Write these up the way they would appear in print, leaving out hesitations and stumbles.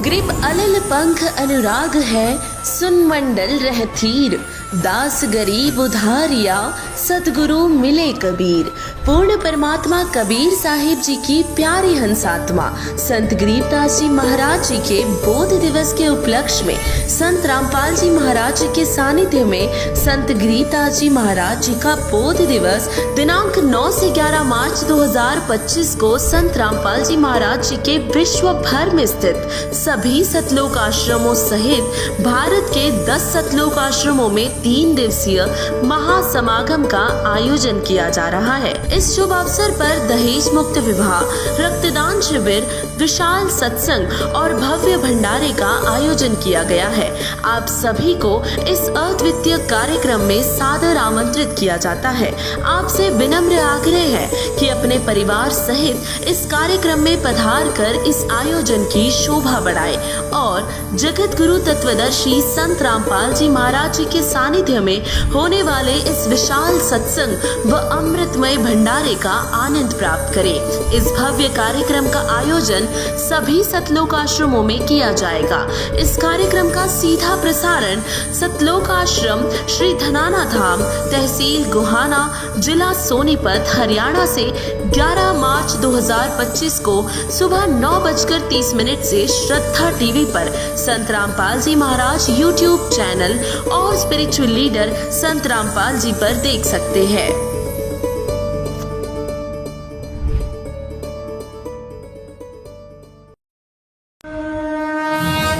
ग्रीब अलिल पंख अनुराग है, सुन मंडल रहतीर। दास गरीब उधारिया, सतगुरु मिले कबीर। पूर्ण परमात्मा कबीर साहिब जी की प्यारी हंसात्मा संत गरीबदास जी महाराज जी के बोध दिवस के उपलक्ष्य में संत रामपाल जी महाराज जी के सानिध्य में संत गरीबदास जी महाराज जी का बोध दिवस दिनांक 9 से 11 मार्च 2025 को संत रामपाल जी महाराज जी के विश्व भर में स्थित सभी सतलोक आश्रमों सहित भारत के 10 सतलोक आश्रमों में 3 दिवसीय महासमागम का आयोजन किया जा रहा है। इस शुभ अवसर पर दहेज मुक्त विवाह, रक्तदान शिविर, विशाल सत्संग और भव्य भंडारे का आयोजन किया गया है। आप सभी को इस अद्वितीय कार्यक्रम में सादर आमंत्रित किया जाता है। आपसे विनम्र आग्रह है कि अपने परिवार सहित इस कार्यक्रम में पधार कर इस आयोजन की शोभा बढ़ाए और जगत गुरु तत्वदर्शी संत रामपाल जी महाराज जी के सानिध्य में होने वाले इस विशाल सत्संग व अमृतमय भंडारे का आनंद प्राप्त करें। इस भव्य कार्यक्रम का आयोजन सभी सतलोक आश्रमों में किया जाएगा। इस कार्यक्रम का सीधा प्रसारण सतलोक आश्रम श्री धनाना धाम, तहसील गोहाना, जिला सोनीपत, हरियाणा से 11 मार्च 2025 को सुबह 9:30 से श्रद्धा टीवी पर संत रामपाल जी महाराज यूट्यूब चैनल और स्पिरिचुअल लीडर संत रामपाल जी पर देख सकते हैं।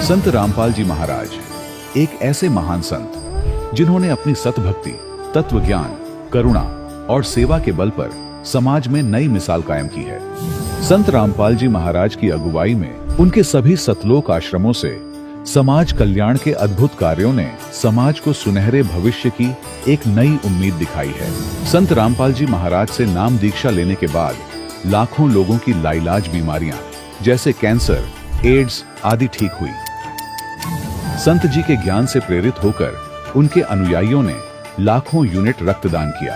संत रामपाल जी महाराज एक ऐसे महान संत जिन्होंने अपनी सतभक्ति, तत्व ज्ञान, करुणा और सेवा के बल पर समाज में नई मिसाल कायम की है। संत रामपाल जी महाराज की अगुवाई में उनके सभी सतलोक आश्रमों से समाज कल्याण के अद्भुत कार्यों ने समाज को सुनहरे भविष्य की एक नई उम्मीद दिखाई है। संत रामपाल जी महाराज से नाम दीक्षा लेने के बाद लाखों लोगों की लाइलाज बीमारियां जैसे कैंसर, एड्स आदि ठीक हुई। संत जी के ज्ञान से प्रेरित होकर उनके अनुयायियों ने लाखों यूनिट रक्तदान किया।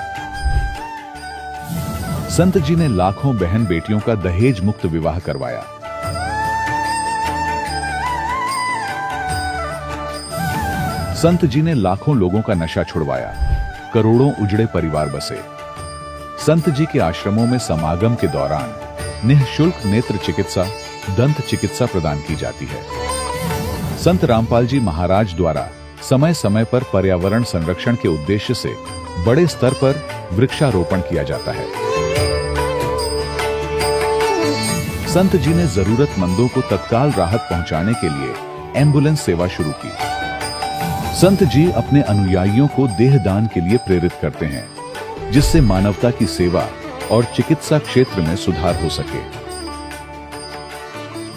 संत जी ने लाखों बहन बेटियों का दहेज मुक्त विवाह करवाया। संत जी ने लाखों लोगों का नशा छुड़वाया, करोड़ों उजड़े परिवार बसे। संत जी के आश्रमों में समागम के दौरान निःशुल्क नेत्र चिकित्सा, दंत चिकित्सा प्रदान की जाती है। संत रामपाल जी महाराज द्वारा समय समय पर पर्यावरण संरक्षण के उद्देश्य से बड़े स्तर पर वृक्षारोपण किया जाता है। संत जी ने जरूरतमंदों को तत्काल राहत पहुंचाने के लिए एम्बुलेंस सेवा शुरू की। संत जी अपने अनुयायियों को देहदान के लिए प्रेरित करते हैं, जिससे मानवता की सेवा और चिकित्सा क्षेत्र में सुधार हो सके।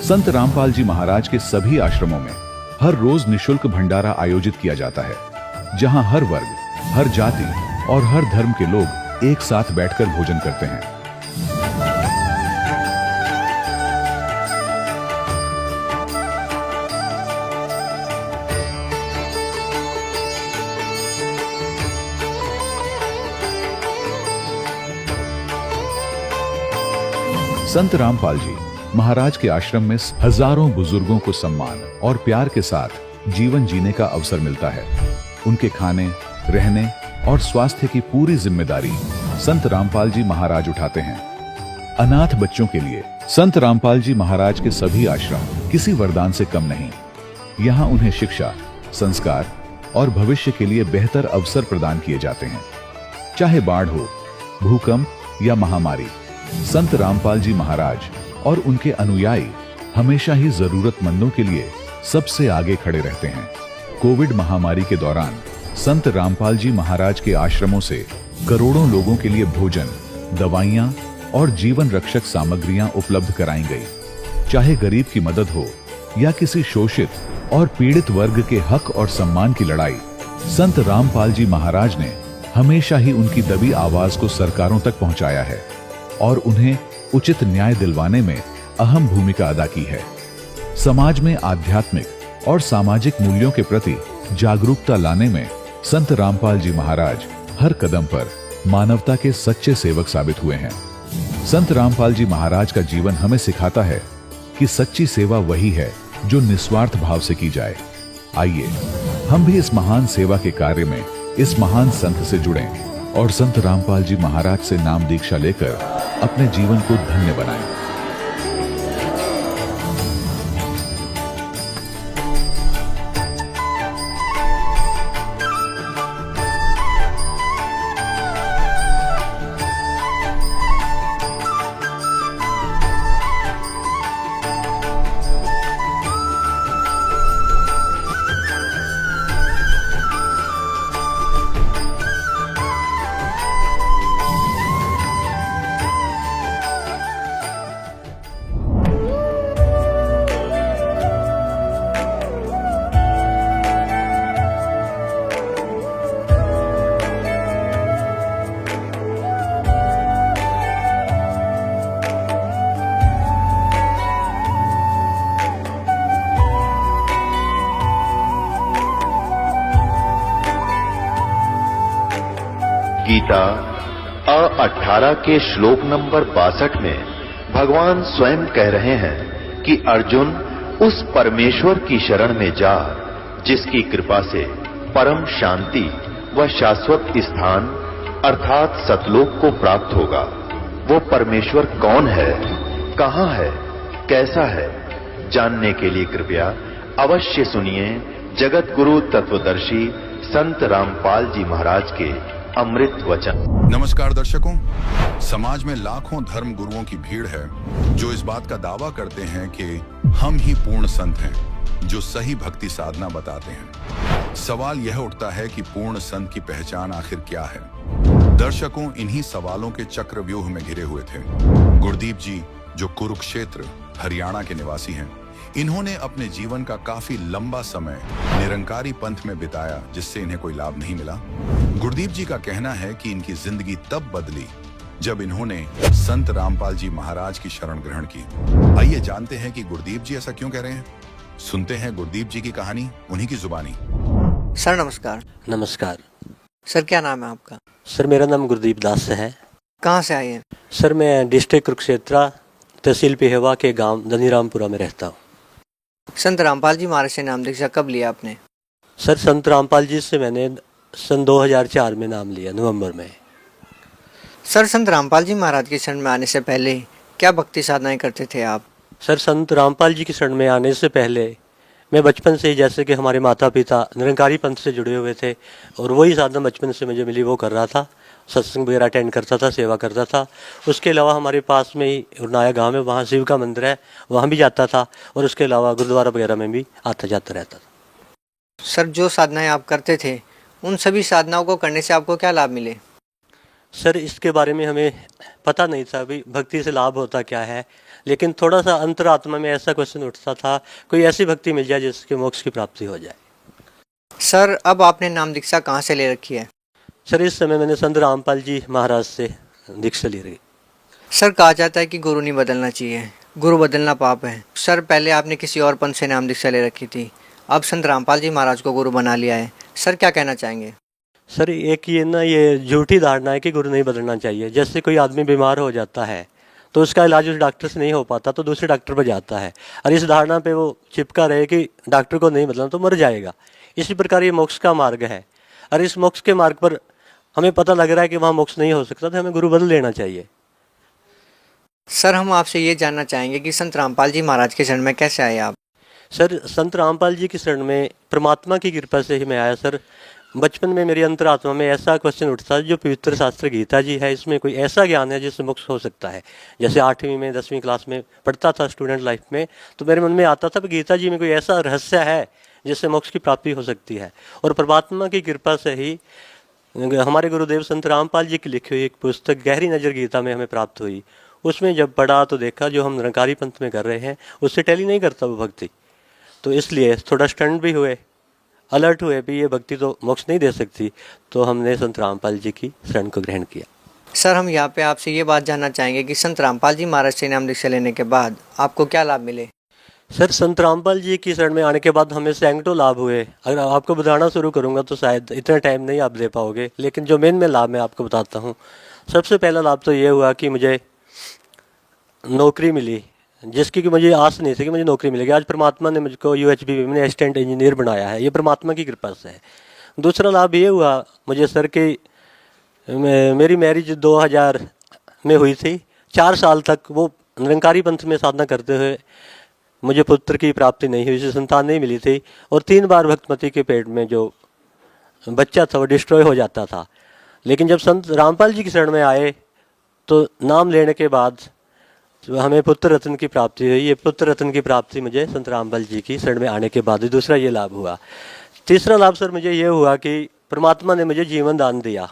संत रामपाल जी महाराज के सभी आश्रमों में हर रोज निःशुल्क भंडारा आयोजित किया जाता है, जहां हर वर्ग, हर जाति और हर धर्म के लोग एक साथ बैठकर भोजन करते हैं। संत रामपाल जी महाराज के आश्रम में हजारों बुजुर्गों को सम्मान और प्यार के साथ जीवन जीने का अवसर मिलता है। उनके खाने, रहने और स्वास्थ्य की पूरी जिम्मेदारी संत रामपाल जी महाराज उठाते हैं। अनाथ बच्चों के लिए संत रामपाल जी महाराज के सभी आश्रम किसी वरदान से कम नहीं। यहाँ उन्हें शिक्षा, संस्कार और भविष्य के लिए बेहतर अवसर प्रदान किए जाते हैं। चाहे बाढ़ हो, भूकंप या महामारी, संत रामपाल जी महाराज और उनके अनुयायी हमेशा ही जरूरतमंदों के लिए सबसे आगे खड़े रहते हैं। कोविड महामारी के दौरान संत रामपाल जी महाराज के आश्रमों से करोड़ों लोगों के लिए भोजन, दवाइयां और जीवन रक्षक सामग्रियां उपलब्ध कराई गई। चाहे गरीब की मदद हो या किसी शोषित और पीड़ित वर्ग के हक और सम्मान की लड़ाई, संत रामपाल जी महाराज ने हमेशा ही उनकी दबी आवाज को सरकारों तक पहुंचाया है और उन्हें उचित न्याय दिलवाने में अहम भूमिका अदा की है। समाज में आध्यात्मिक और सामाजिक मूल्यों के प्रति जागरूकता लाने में संत रामपाल जी महाराज हर कदम पर मानवता के सच्चे सेवक साबित हुए हैं। संत रामपाल जी महाराज का जीवन हमें सिखाता है कि सच्ची सेवा वही है जो निस्वार्थ भाव से की जाए। आइए हम भी इस महान सेवा के कार्य में इस महान संत से जुड़ें और संत रामपाल जी महाराज से नाम दीक्षा लेकर अपने जीवन को धन्य बनाएं। गीता 18 के श्लोक नंबर 62 में भगवान स्वयं कह रहे हैं कि अर्जुन उस परमेश्वर की शरण में जा जिसकी कृपा से परम शांति व शाश्वत स्थान अर्थात सतलोक को प्राप्त होगा। वो परमेश्वर कौन है, कहां है, कैसा है, जानने के लिए कृपया अवश्य सुनिए जगत गुरु तत्वदर्शी संत रामपाल जी महाराज के अमृत वचन। नमस्कार दर्शकों, समाज में लाखों धर्म गुरुओं की भीड़ है जो इस बात का दावा करते हैं कि हम ही पूर्ण संत हैं जो सही भक्ति साधना बताते हैं। सवाल यह उठता है कि पूर्ण संत की पहचान आखिर क्या है। दर्शकों, इन्हीं सवालों के चक्रव्यूह में घिरे हुए थे गुरदीप जी, जो कुरुक्षेत्र हरियाणा के निवासी हैं। इन्होंने अपने जीवन का काफी लंबा समय निरंकारी पंथ में बिताया जिससे इन्हें कोई लाभ नहीं मिला। गुरदीप जी का कहना है कि इनकी जिंदगी तब बदली जब इन्होंने संत रामपाल जी महाराज की शरण ग्रहण की। आइए जानते हैं कि गुरदीप जी ऐसा क्यों कह रहे हैं। सुनते हैं गुरदीप जी की कहानी उन्हीं की जुबानी। सर नमस्कार। नमस्कार सर, क्या नाम है आपका? सर, मेरा नाम गुरदीप दास है। कहाँ से आए हैं? सर, मैं डिस्ट्रिक्ट कुरुक्षेत्र तहसील पिहेवा के गांव धनीरामपुरा में रहता हूँ। संत रामपाल जी महाराज से नाम दीक्षा कब लिया आपने? सर, संत रामपाल जी से मैंने सन 2004 में नाम लिया, नवंबर में। सर, संत रामपाल जी महाराज की शरण में आने से पहले क्या भक्ति साधनाएं करते थे आप? सर, संत रामपाल जी की शरण में आने से पहले मैं बचपन से ही, जैसे कि हमारे माता पिता निरंकारी पंथ से जुड़े हुए थे और वही साधना बचपन से मुझे मिली वो कर रहा था। सत्संग वगैरह अटेंड करता था, सेवा करता था। उसके अलावा हमारे पास में ही उरनाया गांव में वहाँ शिव का मंदिर है, वहाँ भी जाता था और उसके अलावा गुरुद्वारा वगैरह में भी आता जाता रहता था। सर, जो साधनाएं आप करते थे उन सभी साधनाओं को करने से आपको क्या लाभ मिले? सर, इसके बारे में हमें पता नहीं था भी भक्ति से लाभ होता क्या है, लेकिन थोड़ा सा अंतरात्मा में ऐसा क्वेश्चन उठता था, कोई ऐसी भक्ति मिल जाए जिसके मोक्ष की प्राप्ति हो जाए। सर, अब आपने नाम दीक्षा कहाँ से ले रखी है? सर, इस समय मैंने संत रामपाल जी महाराज से दीक्षा ले रही। सर, कहा जाता है कि गुरु नहीं बदलना चाहिए, गुरु बदलना पाप है। सर, पहले आपने किसी और पंथ से नाम दीक्षा ले रखी थी, अब संत रामपाल जी महाराज को गुरु बना लिया है। सर, क्या कहना चाहेंगे? सर, एक ये झूठी धारणा है कि गुरु नहीं बदलना चाहिए। जैसे कोई आदमी बीमार हो जाता है तो उसका इलाज उस डॉक्टर से नहीं हो पाता तो दूसरे डॉक्टर पर जाता है, और इस धारणा पे वो चिपका रहे कि डॉक्टर को नहीं बदलना तो मर जाएगा। इसी प्रकार ये मोक्ष का मार्ग है, और इस मोक्ष के मार्ग पर हमें पता लग रहा है कि वहाँ मोक्ष नहीं हो सकता तो हमें गुरु बदल लेना चाहिए। सर, हम आपसे ये जानना चाहेंगे कि संत रामपाल जी महाराज के शरण में कैसे आए आप? सर, संत रामपाल जी की शरण में परमात्मा की कृपा से ही मैं आया। सर, बचपन में मेरी अंतरात्मा में ऐसा क्वेश्चन उठता है, जो पवित्र शास्त्र गीता जी है इसमें कोई ऐसा ज्ञान है जिससे मोक्ष हो सकता है। जैसे 8वीं में 10वीं क्लास में पढ़ता था स्टूडेंट लाइफ में, तो मेरे मन में आता था कि गीता जी में कोई ऐसा रहस्य है जिससे मोक्ष की प्राप्ति हो सकती है। और परमात्मा की कृपा से ही हमारे गुरुदेव संत रामपाल जी की लिखी हुई एक पुस्तक गहरी नज़र गीता में हमें प्राप्त हुई। उसमें जब पढ़ा तो देखा जो हम निरंकारी पंथ में कर रहे हैं उससे टैली नहीं करता वो भक्ति, तो इसलिए थोड़ा स्टंट भी हुए, अलर्ट हुए भी ये भक्ति तो मोक्ष नहीं दे सकती, तो हमने संत रामपाल जी की शरण को ग्रहण किया। सर, हम यहाँ पे आपसे ये बात जानना चाहेंगे कि संत रामपाल जी महाराज से नाम दीक्षा लेने के बाद आपको क्या लाभ मिले? सर संत रामपाल जी की शरण में आने के बाद हमें सैकड़ों लाभ हुए। अगर आपको बताना शुरू करूंगा तो शायद इतना टाइम नहीं आप दे पाओगे, लेकिन जो मेन लाभ मैं आपको बताता हूँ। सबसे पहला लाभ तो ये हुआ कि मुझे नौकरी मिली, जिसकी कि मुझे आस नहीं थी कि मुझे नौकरी मिलेगी। आज परमात्मा ने मुझको UHB में असिस्टेंट इंजीनियर बनाया है, ये परमात्मा की कृपा से है। दूसरा लाभ ये हुआ मुझे सर की मेरी मैरिज 2000 में हुई थी। 4 साल तक वो निरंकारी पंथ में साधना करते हुए मुझे पुत्र की प्राप्ति नहीं हुई, उसे संतान नहीं मिली थी। और 3 बार भक्तमती के पेट में जो बच्चा था वो डिस्ट्रॉय हो जाता था। लेकिन जब संत रामपाल जी की शरण में आए तो नाम लेने के बाद तो हमें पुत्र रत्न की प्राप्ति हुई। ये पुत्र रत्न की प्राप्ति मुझे संत रामपाल जी की शरण में आने के बाद दूसरा ये लाभ हुआ। तीसरा लाभ सर मुझे ये हुआ कि परमात्मा ने मुझे जीवन दान दिया।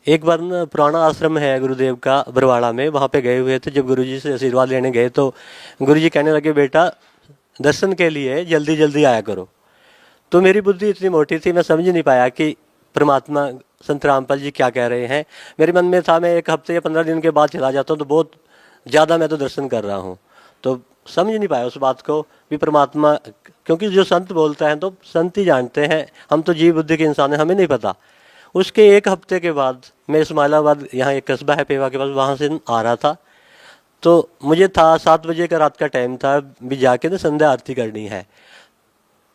एक बार ना पुराना आश्रम है गुरुदेव का बरवाड़ा में, वहाँ पे गए हुए थे। जब गुरुजी से आशीर्वाद लेने गए तो गुरुजी कहने लगे, बेटा दर्शन के लिए जल्दी जल्दी आया करो। तो मेरी बुद्धि इतनी मोटी थी, मैं समझ नहीं पाया कि परमात्मा संत रामपाल जी क्या कह रहे हैं। मेरे मन में था मैं 1 हफ्ते या 15 दिन के बाद चला जाता हूँ तो बहुत ज़्यादा मैं तो दर्शन कर रहा हूँ। तो समझ नहीं पाया उस बात को भी परमात्मा, क्योंकि जो संत बोलता है तो संत ही जानते हैं, हम तो जीव बुद्धि के इंसान हैं, हमें नहीं पता। उसके 1 हफ्ते के बाद मैं इस्माइलाबाद, यहाँ एक कस्बा है पेवा के पास, वहाँ से आ रहा था। तो मुझे था 7 बजे का रात का टाइम था, भी जाके ना संध्या आरती करनी है।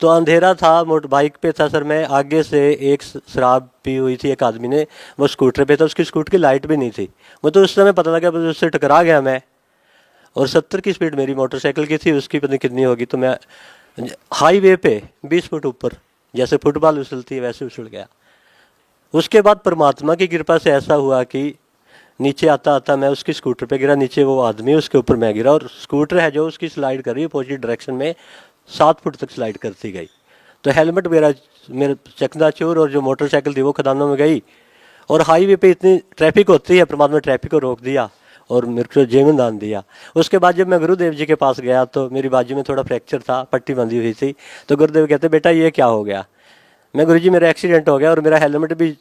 तो अंधेरा था, मोटर बाइक पे था सर मैं। आगे से एक शराब पी हुई थी एक आदमी ने, वो स्कूटर पे था, उसकी स्कूटर की लाइट भी नहीं थी। वो तो उस समय पता लगा, बस उससे टकरा गया मैं। और 70 की स्पीड मेरी मोटरसाइकिल की थी, उसकी पता नहीं कितनी होगी। तो मैं हाईवे पे 20 फुट ऊपर, जैसे फुटबॉल उछलती है वैसे उछल गया। उसके बाद परमात्मा की कृपा से ऐसा हुआ कि नीचे आता आता मैं उसकी स्कूटर पे गिरा, नीचे वो आदमी, उसके ऊपर मैं गिरा। और स्कूटर है जो उसकी स्लाइड कर रही है अपोजिट डायरेक्शन में, 7 फुट तक स्लाइड करती गई। तो हेलमेट मेरा चकनाचूर, और जो मोटरसाइकिल थी वो खदानों में गई। और हाईवे पे इतनी ट्रैफिक होती है, परमात्मा ट्रैफिक को रोक दिया और मेरे को जीवन दान दिया। उसके बाद जब मैं गुरुदेव जी के पास गया तो मेरी बाजू में थोड़ा फ्रैक्चर था, पट्टी बंधी हुई थी। तो गुरुदेव कहते, बेटा ये क्या हो गया? मैं, गुरुजी मेरा एक्सीडेंट हो गया और मेरा हेलमेट भी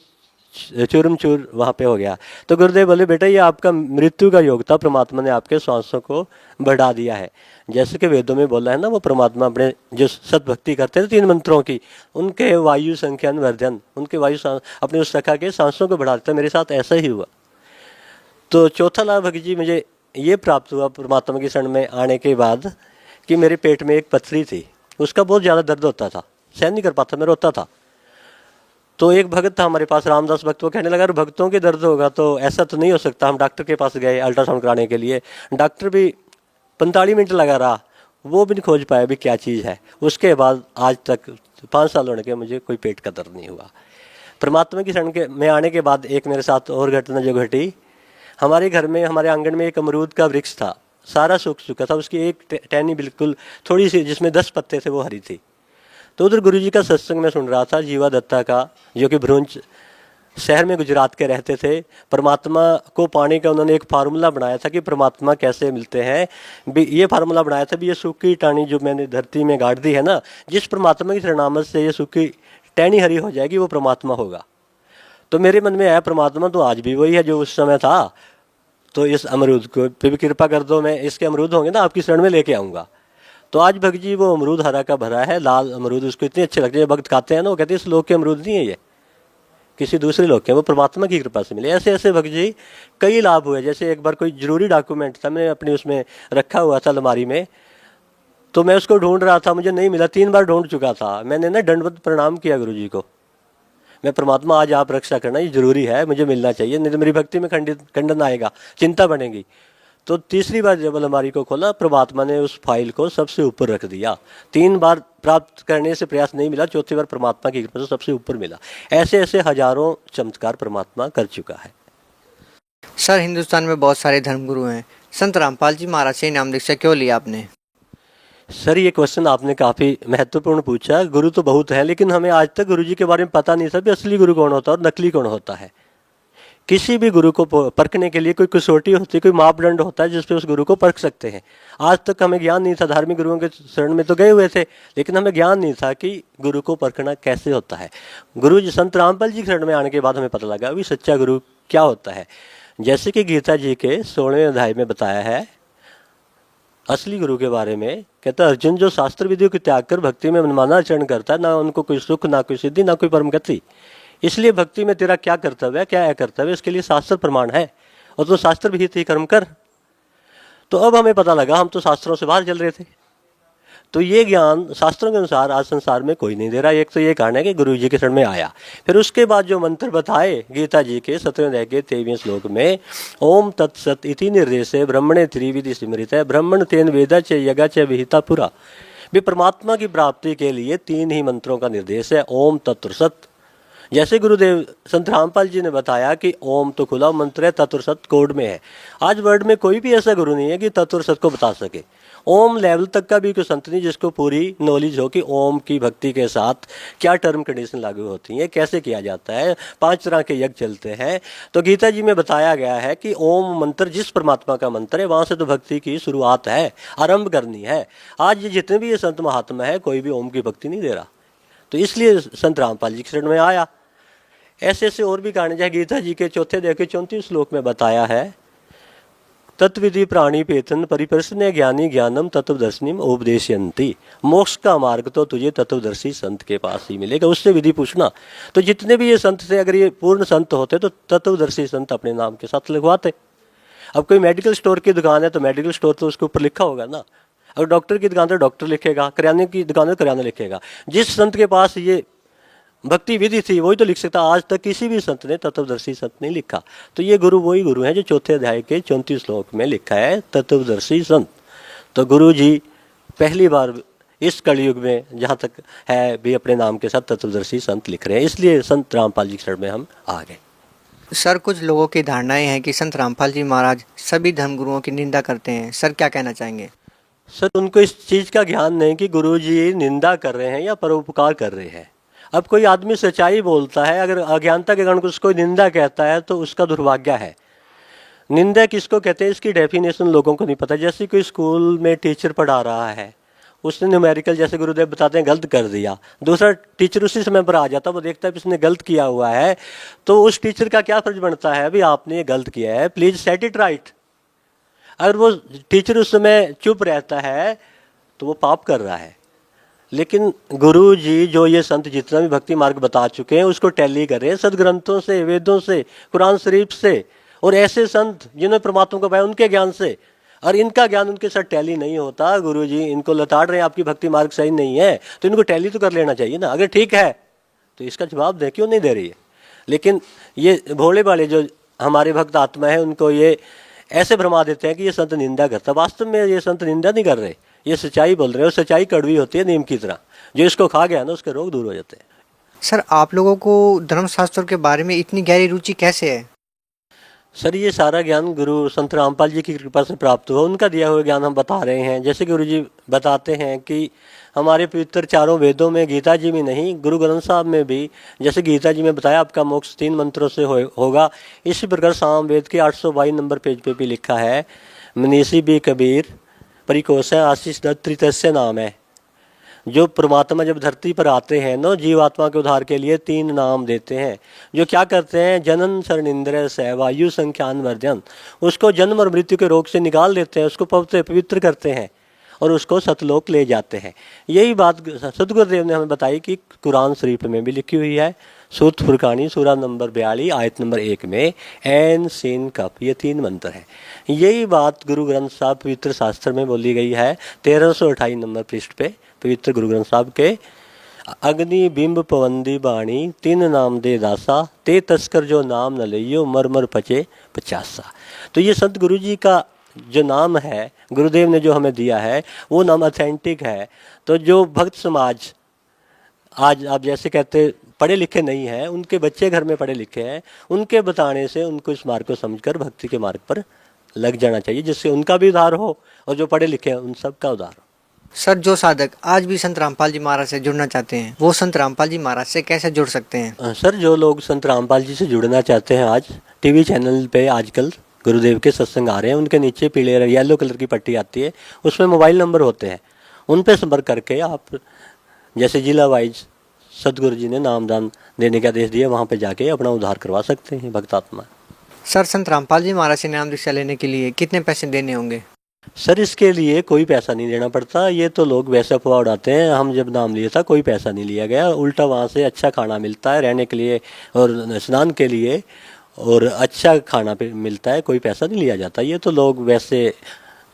चूरम चूर वहाँ पे हो गया। तो गुरुदेव बोले, बेटा ये आपका मृत्यु का योग था, परमात्मा ने आपके श्वासों को बढ़ा दिया है। जैसे कि वेदों में बोला है ना, वो परमात्मा अपने जो सतभक्ति करते थे 3 मंत्रों की, उनके वायु संख्यान वर्धन, उनके अपने उस सखा के सांसों को बढ़ा देता। मेरे साथ ऐसा ही हुआ। तो चौथा लाभ भगत जी मुझे ये प्राप्त हुआ परमात्मा की शरण में आने के बाद कि मेरे पेट में एक पथरी थी, उसका बहुत ज़्यादा दर्द होता था, सहन नहीं कर पाता, मैं रोता था। तो एक भगत था हमारे पास, रामदास भक्त, वो कहने लगा, भक्तों के दर्द होगा तो ऐसा तो नहीं हो सकता। हम डॉक्टर के पास गए अल्ट्रासाउंड कराने के लिए, डॉक्टर भी 45 मिनट लगा रहा, वो भी नहीं खोज पाया भी क्या चीज़ है। उसके बाद आज तक 5 साल होने के मुझे कोई पेट का दर्द नहीं हुआ। परमात्मा की शरण में आने के बाद एक मेरे साथ और घटना जो घटी, हमारे घर में, हमारे आंगन में एक अमरूद का वृक्ष था, सारा सूख चुका था, उसकी एक टहनी बिल्कुल थोड़ी सी जिसमें 10 पत्ते थे वो हरी थी। तो उधर गुरुजी का सत्संग में सुन रहा था, जीवा दत्ता का, जो कि भ्रूंज शहर में गुजरात के रहते थे। परमात्मा को पाने का उन्होंने एक फार्मूला बनाया था कि परमात्मा कैसे मिलते हैं। ये फार्मूला बनाया था भी ये सूखी टहनी जो मैंने धरती में गाड़ दी है ना, जिस परमात्मा की शरणामत से ये सूखी टहनी हरी हो जाएगी वो परमात्मा होगा। तो मेरे मन में आया, परमात्मा तो आज भी वही है जो उस समय था, तो इस अमरूद को पे भी कृपा कर दो, मैं इसके अमरूद होंगे ना आपकी शरण में लेके आऊँगा। तो आज भक्त जी वो अमरूद हरा का भरा है, लाल अमरूद, उसको इतने अच्छे लगते हैं। भक्त खाते हैं ना, वो कहते हैं इस लोक के अमरूद नहीं है, ये किसी दूसरे लोग के, वो परमात्मा की कृपा से मिले। ऐसे ऐसे भक्त जी कई लाभ हुए। जैसे एक बार कोई जरूरी डॉक्यूमेंट था, मैंने अपनी उसमें रखा हुआ था अलमारी में, तो मैं उसको ढूंढ रहा था, मुझे नहीं मिला, 3 बार ढूंढ चुका था। मैंने ना दंडवत प्रणाम किया गुरु जी को, मैं, परमात्मा आज आप रक्षा करना, ये जरूरी है, मुझे मिलना चाहिए, नहीं तो मेरी भक्ति में खंडन आएगा, चिंता बनेगी। तो तीसरी बार जब अलमारी को खोला, परमात्मा ने उस फाइल को सबसे ऊपर रख दिया। 3 बार प्राप्त करने से प्रयास नहीं मिला, चौथी बार परमात्मा की कृपा से सबसे ऊपर मिला। ऐसे ऐसे हजारों चमत्कार परमात्मा कर चुका है। सर हिंदुस्तान में बहुत सारे धर्मगुरु हैं, संत रामपाल जी महाराज से नाम दीक्षा क्यों लिया आपने? सर ये क्वेश्चन आपने काफ़ी महत्वपूर्ण पूछा। गुरु तो बहुत है, लेकिन हमें आज तक गुरु जी के बारे में पता नहीं था कि असली गुरु कौन होता है और नकली कौन होता है। किसी भी गुरु को परखने के लिए कोई कसौटी होती है, कोई मापदंड होता है जिसपे उस गुरु को परख सकते हैं। आज तक हमें ज्ञान नहीं था, धार्मिक गुरुओं के शरण में तो गए हुए थे, लेकिन हमें ज्ञान नहीं था कि गुरु को परखना कैसे होता है। गुरु जी संत रामपाल जी के शरण में आने के बाद हमें पता लगा कि सच्चा गुरु क्या होता है। जैसे कि गीता जी के 16वें अध्याय में बताया है, असली गुरु के बारे में, कहता है अर्जुन जो शास्त्र विधियों को त्याग कर भक्ति में मनमाना आचरण करता है, ना उनको कोई सुख, ना कोई सिद्धि, ना कोई परम गति, इसलिए भक्ति में तेरा क्या कर्तव्य है, क्या अकर्तव्य है, इसके लिए शास्त्र प्रमाण है, और तो शास्त्र विहित ही कर्म कर। तो अब हमें पता लगा हम तो शास्त्रों से बाहर चल रहे थे। तो ये ज्ञान शास्त्रों के अनुसार आज संसार में कोई नहीं दे रहा। एक तो ये कारण है कि गुरु जी के शरण में आया। फिर उसके बाद जो मंत्र बताए गीता जी के 17वें अध्याय के 23वें श्लोक में, ओम तत्सत इति निर्देशे ब्रह्मणे त्रिविधि सिमृत है ब्रह्मण तेन वेदा च यज्ञ च विहिता पुरा। भी परमात्मा की प्राप्ति के लिए 3 ही मंत्रों का निर्देश है, ओम तत्व सत। जैसे गुरुदेव संत रामपाल जी ने बताया कि ओम तो खुला मंत्र है, तत्व सत कोड में है। आज वर्ल्ड में कोई भी ऐसा गुरु नहीं है कि तत्व सत को बता सके। ओम लेवल तक का भी कोई संत नहीं जिसको पूरी नॉलेज हो कि ओम की भक्ति के साथ क्या टर्म कंडीशन लागू होती हैं, कैसे किया जाता है, 5 तरह के यज्ञ चलते हैं। तो गीता जी में बताया गया है कि ओम मंत्र जिस परमात्मा का मंत्र है वहाँ से तो भक्ति की शुरुआत है, आरंभ करनी है। आज ये जितने भी ये संत महात्मा है कोई भी ओम की भक्ति नहीं दे रहा। तो इसलिए संत रामपाल जी के शरण में आया। ऐसे ऐसे और भी कारण है। गीता जी के 4th अध्याय के 34 श्लोक में बताया है, तत्विधि प्राणी पेतन परिप्रश्न ज्ञानी ज्ञानम तत्वदर्शनिम उपदेशयंती। मोक्ष का मार्ग तो तुझे तत्वदर्शी संत के पास ही मिलेगा, उससे विधि पूछना। तो जितने भी ये संत थे, अगर ये पूर्ण संत होते तो तत्वदर्शी संत अपने नाम के साथ लिखवाते। अब कोई मेडिकल स्टोर की दुकान है तो मेडिकल स्टोर तो उसके ऊपर लिखा होगा ना। अगर डॉक्टर की दुकान तो डॉक्टर लिखेगा, किराने की दुकान तो किराना लिखेगा। जिस संत के पास ये भक्ति विधि थी वही तो लिख सकता। आज तक किसी भी संत ने तत्वदर्शी संत नहीं लिखा। तो ये गुरु वही गुरु हैं जो 4th अध्याय के 34 श्लोक में लिखा है, तत्वदर्शी संत। तो गुरु जी पहली बार इस कलयुग में जहाँ तक है भी अपने नाम के साथ तत्वदर्शी संत लिख रहे हैं। इसलिए संत रामपाल जी के शरण में हम आ गए। सर, कुछ लोगों की धारणाएं हैं कि संत रामपाल जी महाराज सभी धर्मगुरुओं की निंदा करते हैं। सर क्या कहना चाहेंगे? सर, उनको इस चीज़ का ज्ञान नहीं कि गुरु जी निंदा कर रहे हैं या परोपकार कर रहे हैं। अब कोई आदमी सच्चाई बोलता है, अगर अज्ञानता के कारण उसको निंदा कहता है तो उसका दुर्भाग्य है। निंदा किसको कहते हैं इसकी डेफिनेशन लोगों को नहीं पता। जैसे कोई स्कूल में टीचर पढ़ा रहा है, उसने न्यूमेरिकल जैसे गुरुदेव बताते हैं गलत कर दिया, दूसरा टीचर उसी समय पर आ जाता है, वो देखता है इसने गलत किया हुआ है, तो उस टीचर का क्या फर्ज बनता है, अभी आपने ये गलत किया है, प्लीज सेट इट राइट। अगर वो टीचर उस समय चुप रहता है तो वो पाप कर रहा है। लेकिन गुरु जी जो ये संत जितना भी भक्ति मार्ग बता चुके हैं उसको टैली कर रहे हैं सदग्रंथों से, वेदों से, कुरान शरीफ से, और ऐसे संत जिन्होंने परमात्मा को पाया उनके ज्ञान से। और इनका ज्ञान उनके साथ टैली नहीं होता। गुरु जी इनको लताड़ रहे हैं, आपकी भक्ति मार्ग सही नहीं है, तो इनको टैली तो कर लेना चाहिए ना। अगर ठीक है तो इसका जवाब दें, क्यों नहीं दे रही है। लेकिन ये भोले वाले जो हमारे भक्त आत्मा है उनको ये ऐसे भरमा देते हैं कि ये संत निंदा करता। वास्तव में ये संत निंदा नहीं कर रहे, ये सच्चाई बोल रहे हैं। और सच्चाई कड़वी होती है नीम की तरह, जो इसको खा गया ना उसके रोग दूर हो जाते हैं। सर, आप लोगों को धर्मशास्त्रों के बारे में इतनी गहरी रुचि कैसे है? सर, ये सारा ज्ञान गुरु संत रामपाल जी की कृपा से प्राप्त हुआ। उनका दिया हुआ ज्ञान हम बता रहे हैं। जैसे गुरु जी बताते हैं कि हमारे पवित्र 4 वेदों में, गीता जी में नहीं, गुरु ग्रंथ साहब में भी, जैसे गीता जी में बताया आपका मोक्ष 3 मंत्रों से होगा, इसी प्रकार साम वेद के 822 नंबर पेज पे भी लिखा है, मनीषी भी कबीर परिकोष आशीष दत्त त्रितस्य नाम है। जो परमात्मा जब धरती पर आते हैं ना, जीवात्मा के उद्धार के लिए 3 नाम देते हैं। जो क्या करते हैं, जनन शरणिंद्र से वायु संख्यान वर्धन, उसको जन्म और मृत्यु के रोग से निकाल देते हैं, उसको पवित्र करते हैं और उसको सतलोक ले जाते हैं। यही बात सतगुरुदेव ने हमें बताई कि कुरान शरीफ में भी लिखी हुई है। सूरत फुरकानी सूरा नंबर 42 आयत नंबर 1 में एन सीन कप, ये 3 मंत्र हैं। यही बात गुरु ग्रंथ साहब पवित्र शास्त्र में बोली गई है 1328 नंबर पृष्ठ पे, पवित्र गुरु ग्रंथ साहब के। अग्नि बिंब पवंदी बाणी 3 नाम दे दासा, ते तस्कर जो नाम न लियो मर मर पचे 50। तो ये संत गुरु जी का जो नाम है, गुरुदेव ने जो हमें दिया है, वो नाम ऑथेंटिक है। तो जो भक्त समाज आज आप जैसे कहते पढ़े लिखे नहीं हैं, उनके बच्चे घर में पढ़े लिखे हैं, उनके बताने से उनको इस मार्ग को समझकर भक्ति के मार्ग पर लग जाना चाहिए, जिससे उनका भी उद्धार हो और जो पढ़े लिखे हैं उन सब का उद्धार हो। सर, जो साधक आज भी संत रामपाल जी महाराज से जुड़ना चाहते हैं वो संत रामपाल जी महाराज से कैसे जुड़ सकते हैं? सर, जो लोग संत रामपाल जी से जुड़ना चाहते हैं, आज टीवी चैनल पे आजकल गुरुदेव के सत्संग आ रहे हैं, उनके नीचे पीले येलो कलर की पट्टी आती है, उसमें मोबाइल नंबर होते हैं, उन पर संपर्क करके आप जैसे जिला वाइज सतगुरु जी ने नामदान देने का आदेश दिया, वहाँ पे जाके अपना उद्धार करवा सकते हैं भक्तात्मा। सर, संत रामपाल जी महाराज से नाम दीक्षा लेने के लिए कितने पैसे देने होंगे? सर इसके लिए कोई पैसा नहीं देना पड़ता, ये तो लोग वैसे अफवाह उड़ाते हैं। हम जब नाम लिए था कोई पैसा नहीं लिया गया, उल्टा वहाँ से अच्छा खाना मिलता है रहने के लिए और स्नान के लिए, और अच्छा खाना पे मिलता है, कोई पैसा नहीं लिया जाता। ये तो लोग वैसे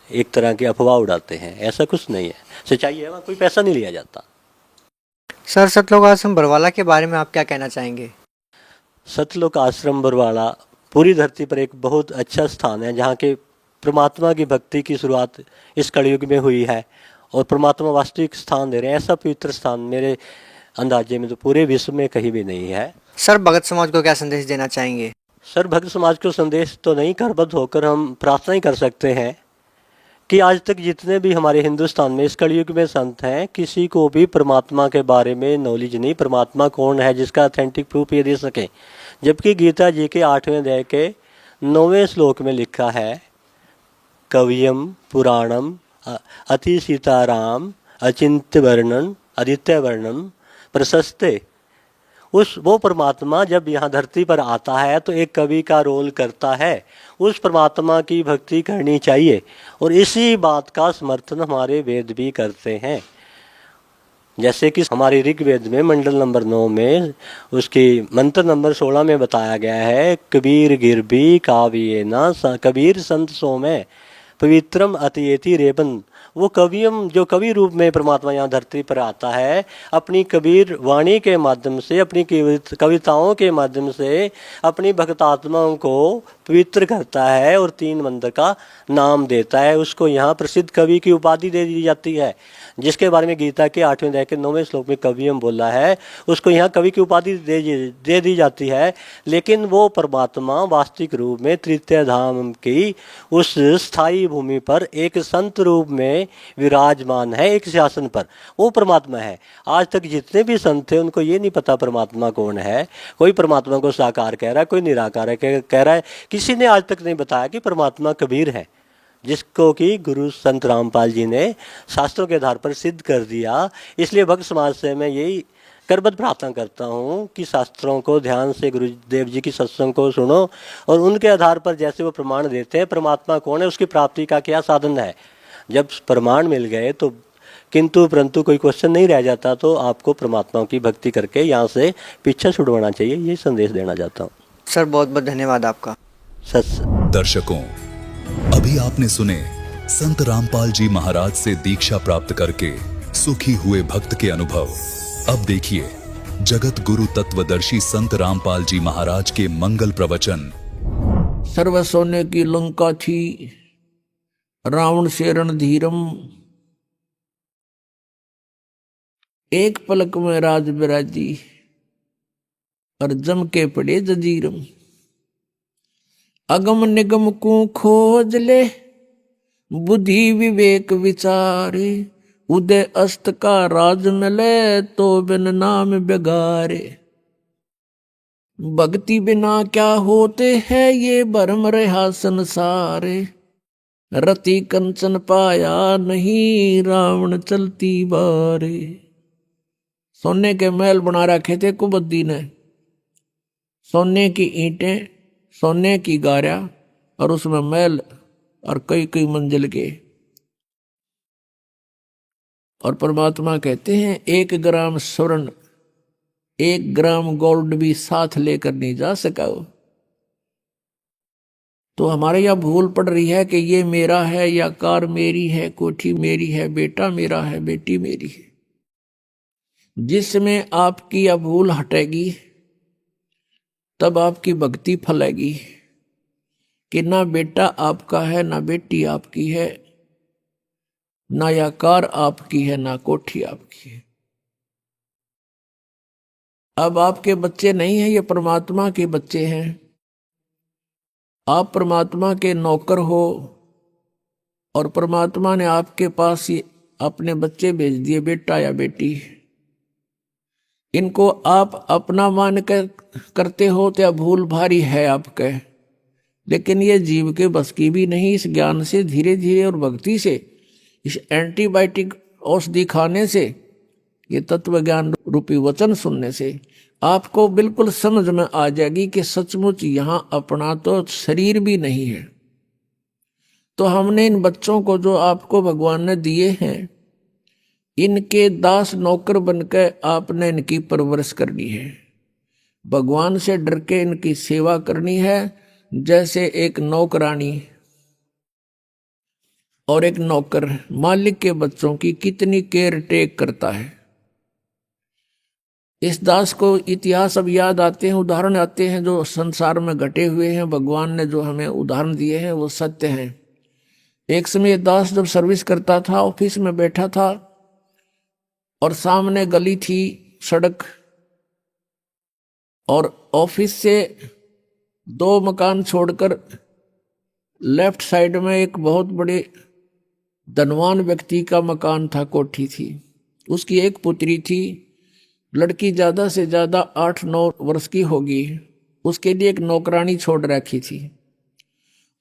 एक तरह की अफवाह उड़ाते हैं, ऐसा कुछ नहीं है। सच्चाई है वहाँ कोई पैसा नहीं लिया जाता। सर सतलोक आश्रम बरवाला के बारे में आप क्या कहना चाहेंगे? सतलोक आश्रम बरवाला पूरी धरती पर एक बहुत अच्छा स्थान है जहाँ के परमात्मा की भक्ति की शुरुआत इस कलयुग में हुई है और परमात्मा वास्तविक स्थान दे रहे हैं। ऐसा पवित्र स्थान मेरे अंदाजे में तो पूरे विश्व में कहीं भी नहीं है। सर भगत समाज को क्या संदेश देना चाहेंगे? सर भक्त समाज को संदेश तो नहीं, करबद्ध होकर हम प्रार्थना ही कर सकते हैं कि आज तक जितने भी हमारे हिंदुस्तान में इस कलयुग में संत हैं, किसी को भी परमात्मा के बारे में नॉलेज नहीं, परमात्मा कौन है जिसका ऑथेंटिक प्रूफ ये दे सके। जबकि गीता जी के 8वें अध्याय के 9वें श्लोक में लिखा है, कवियम पुराणम अति सीताराम अचिंत्य वर्णन आदित्य वर्णन प्रशस्ते। वो परमात्मा जब यहाँ धरती पर आता है तो एक कवि का रोल करता है। उस परमात्मा की भक्ति करनी चाहिए और इसी बात का समर्थन हमारे वेद भी करते हैं। जैसे कि हमारे ऋग्वेद में मंडल नंबर 9 में उसकी मंत्र नंबर 16 में बताया गया है, कबीर गिरबी काव्ये न कबीर संत सो में पवित्रम अतियेति रेबन। वो कवियम जो कवि रूप में परमात्मा यहाँ धरती पर आता है, अपनी कबीर वाणी के माध्यम से, अपनी कविताओं के माध्यम से अपनी भक्तात्माओं को पवित्र करता है और 3 मंत्र का नाम देता है। उसको यहाँ प्रसिद्ध कवि की उपाधि दे दी जाती है, जिसके बारे में गीता के 8वें अध्याय के 9वें श्लोक में कवियम बोला है। उसको यहाँ कवि की उपाधि दे दी जाती है, लेकिन वो परमात्मा वास्तविक रूप में तृतीय धाम की उस स्थायी भूमि पर एक संत रूप में विराजमान है, एक सिंहासन पर। वो परमात्मा है। आज तक जितने भी संत थे उनको ये नहीं पता परमात्मा कौन है। कोई परमात्मा को साकार कह रहा है, कोई निराकार कह रहा है, किसी ने आज तक नहीं बताया कि परमात्मा कबीर है, जिसको कि गुरु संत रामपाल जी ने शास्त्रों के आधार पर सिद्ध कर दिया। इसलिए भक्त समाज से मैं यही करबद्ध प्रार्थना करता हूँ कि शास्त्रों को ध्यान से, गुरुदेव जी की सत्संग को सुनो और उनके आधार पर जैसे वो प्रमाण देते हैं परमात्मा कौन है, उसकी प्राप्ति का क्या साधन है। जब प्रमाण मिल गए तो किंतु परंतु कोई क्वेश्चन नहीं रह जाता, तो आपको परमात्मा की भक्ति करके यहाँ से पीछा छुड़वाना चाहिए। ये संदेश देना चाहता हूँ। सर बहुत बहुत धन्यवाद आपका। दर्शकों, अभी आपने सुने संत रामपाल जी महाराज से दीक्षा प्राप्त करके सुखी हुए भक्त के अनुभव। अब देखिए जगत गुरु तत्वदर्शी संत रामपाल जी महाराज के मंगल प्रवचन। सर्व सोने की लंका थी, रावण से रणधीरम, एक पलक में राज बिराजी, और जम के पड़े जजीरम। अगम निगम को खोज ले, बुद्धि विवेक विचारे, उदय अस्त का राज मिले, तो बिन नाम बेगारे। भक्ति बिना क्या होते हैं, ये भरम रहा संसारे। रति कंचन पाया नहीं, रावण चलती बारे। सोने के महल बना रखे थे कुबद्दी ने, सोने की ईंटें, सोने की गारा, और उसमें महल और कई कई मंजिल के। और परमात्मा कहते हैं 1 ग्राम स्वर्ण, 1 ग्राम गोल्ड भी साथ लेकर नहीं जा सका। तो हमारे यहाँ भूल पड़ रही है कि ये मेरा है, या कार मेरी है, कोठी मेरी है, बेटा मेरा है, बेटी मेरी है। जिसमें आपकी यह भूल हटेगी तब आपकी भक्ति फलेगी कि ना बेटा आपका है, ना बेटी आपकी है, ना यह कार आपकी है, ना कोठी आपकी है। अब आपके बच्चे नहीं हैं, ये परमात्मा के बच्चे हैं। आप परमात्मा के नौकर हो और परमात्मा ने आपके पास ही अपने बच्चे भेज दिए, बेटा या बेटी। इनको आप अपना मान कर करते हो तो भूल भारी है आपके, लेकिन ये जीव के बस की भी नहीं। इस ज्ञान से धीरे धीरे और भक्ति से, इस एंटीबायोटिक औषधि खाने से, ये तत्व ज्ञान रूपी वचन सुनने से आपको बिल्कुल समझ में आ जाएगी कि सचमुच यहाँ अपना तो शरीर भी नहीं है, तो हमने इन बच्चों को जो आपको भगवान ने दिए हैं, इनके दास नौकर बनकर आपने इनकी परवरिश करनी है। भगवान से डर के इनकी सेवा करनी है, जैसे एक नौकरानी और एक नौकर मालिक के बच्चों की कितनी केयर टेक करता है। इस दास को इतिहास अब याद आते हैं, उदाहरण आते हैं जो संसार में घटे हुए हैं। भगवान ने जो हमें उदाहरण दिए हैं वो सत्य हैं। एक समय दास जब सर्विस करता था, ऑफिस में बैठा था और सामने गली थी, सड़क, और ऑफिस से 2 मकान छोड़कर लेफ्ट साइड में एक बहुत बड़े धनवान व्यक्ति का मकान था, कोठी थी। उसकी एक पुत्री थी, लड़की ज्यादा से ज्यादा 8-9 वर्ष की होगी। उसके लिए एक नौकरानी छोड़ रखी थी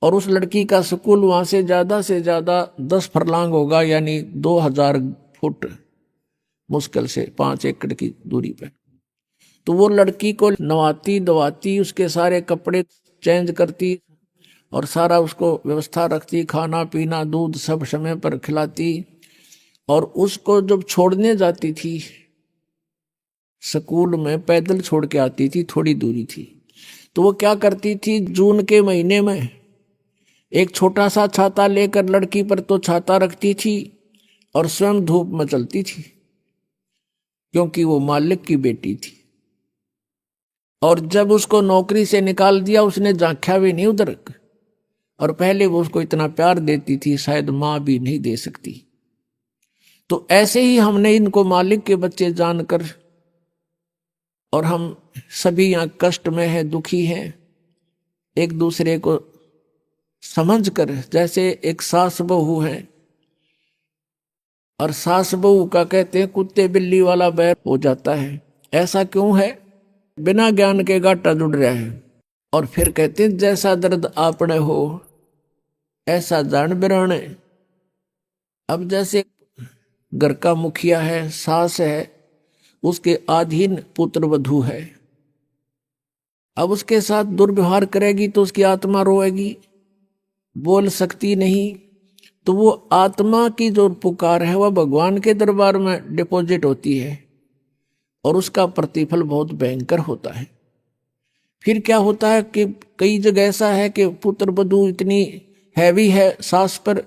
और उस लड़की का स्कूल वहां से ज्यादा 10 फरलांग होगा, यानी 2000 फुट, मुश्किल से 5 एकड़ की दूरी पे। तो वो लड़की को नवाती धवाती, उसके सारे कपड़े चेंज करती और सारा उसको व्यवस्था रखती, खाना पीना दूध सब समय पर खिलाती। और उसको जब छोड़ने जाती थी स्कूल में, पैदल छोड़ के आती थी, थोड़ी दूरी थी, तो वो क्या करती थी, जून के महीने में एक छोटा सा छाता लेकर लड़की पर तो छाता रखती थी और स्वयं धूप में चलती थी, क्योंकि वो मालिक की बेटी थी। और जब उसको नौकरी से निकाल दिया, उसने झांका भी नहीं उधर, और पहले वो उसको इतना प्यार देती थी, शायद माँ भी नहीं दे सकती। तो ऐसे ही हमने इनको मालिक के बच्चे जानकर, और हम सभी यहाँ कष्ट में हैं, दुखी हैं, एक दूसरे को समझकर, जैसे एक सास बहू है, और सास बहू का कहते हैं कुत्ते बिल्ली वाला बैर हो जाता है। ऐसा क्यों है? बिना ज्ञान के गाटा जुड़ रहा है। और फिर कहते हैं जैसा दर्द आपने हो ऐसा जान बिराने। अब जैसे घर का मुखिया है, सास है, उसके अधीन पुत्र वधू है, अब उसके साथ दुर्व्यवहार करेगी तो उसकी आत्मा रोएगी, बोल सकती नहीं। तो वो आत्मा की जो पुकार है वह भगवान के दरबार में डिपॉजिट होती है और उसका प्रतिफल बहुत भयंकर होता है। फिर क्या होता है कि कई जगह ऐसा है कि पुत्र वधू इतनी हैवी है सास पर,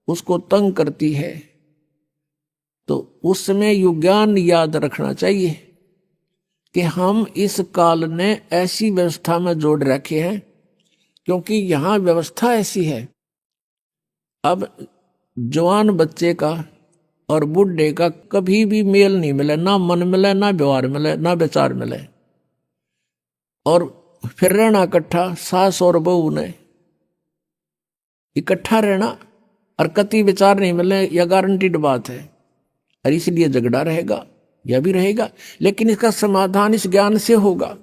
उसको तंग करती है, तो उस समय युज्ञान याद रखना चाहिए कि हम इस काल ने ऐसी व्यवस्था में जोड़ रखे हैं, क्योंकि यहाँ व्यवस्था ऐसी है। अब जवान बच्चे का और बुढ़े का कभी भी मेल नहीं मिले, ना मन मिले, ना व्यवहार मिले, ना विचार मिले, और फिर रहना इकट्ठा, सास और बहू ने इकट्ठा रहना और कति विचार नहीं मिले, यह गारंटीड बात है। और इसलिए झगड़ा रहेगा, यह भी रहेगा, लेकिन इसका समाधान इस ज्ञान से होगा।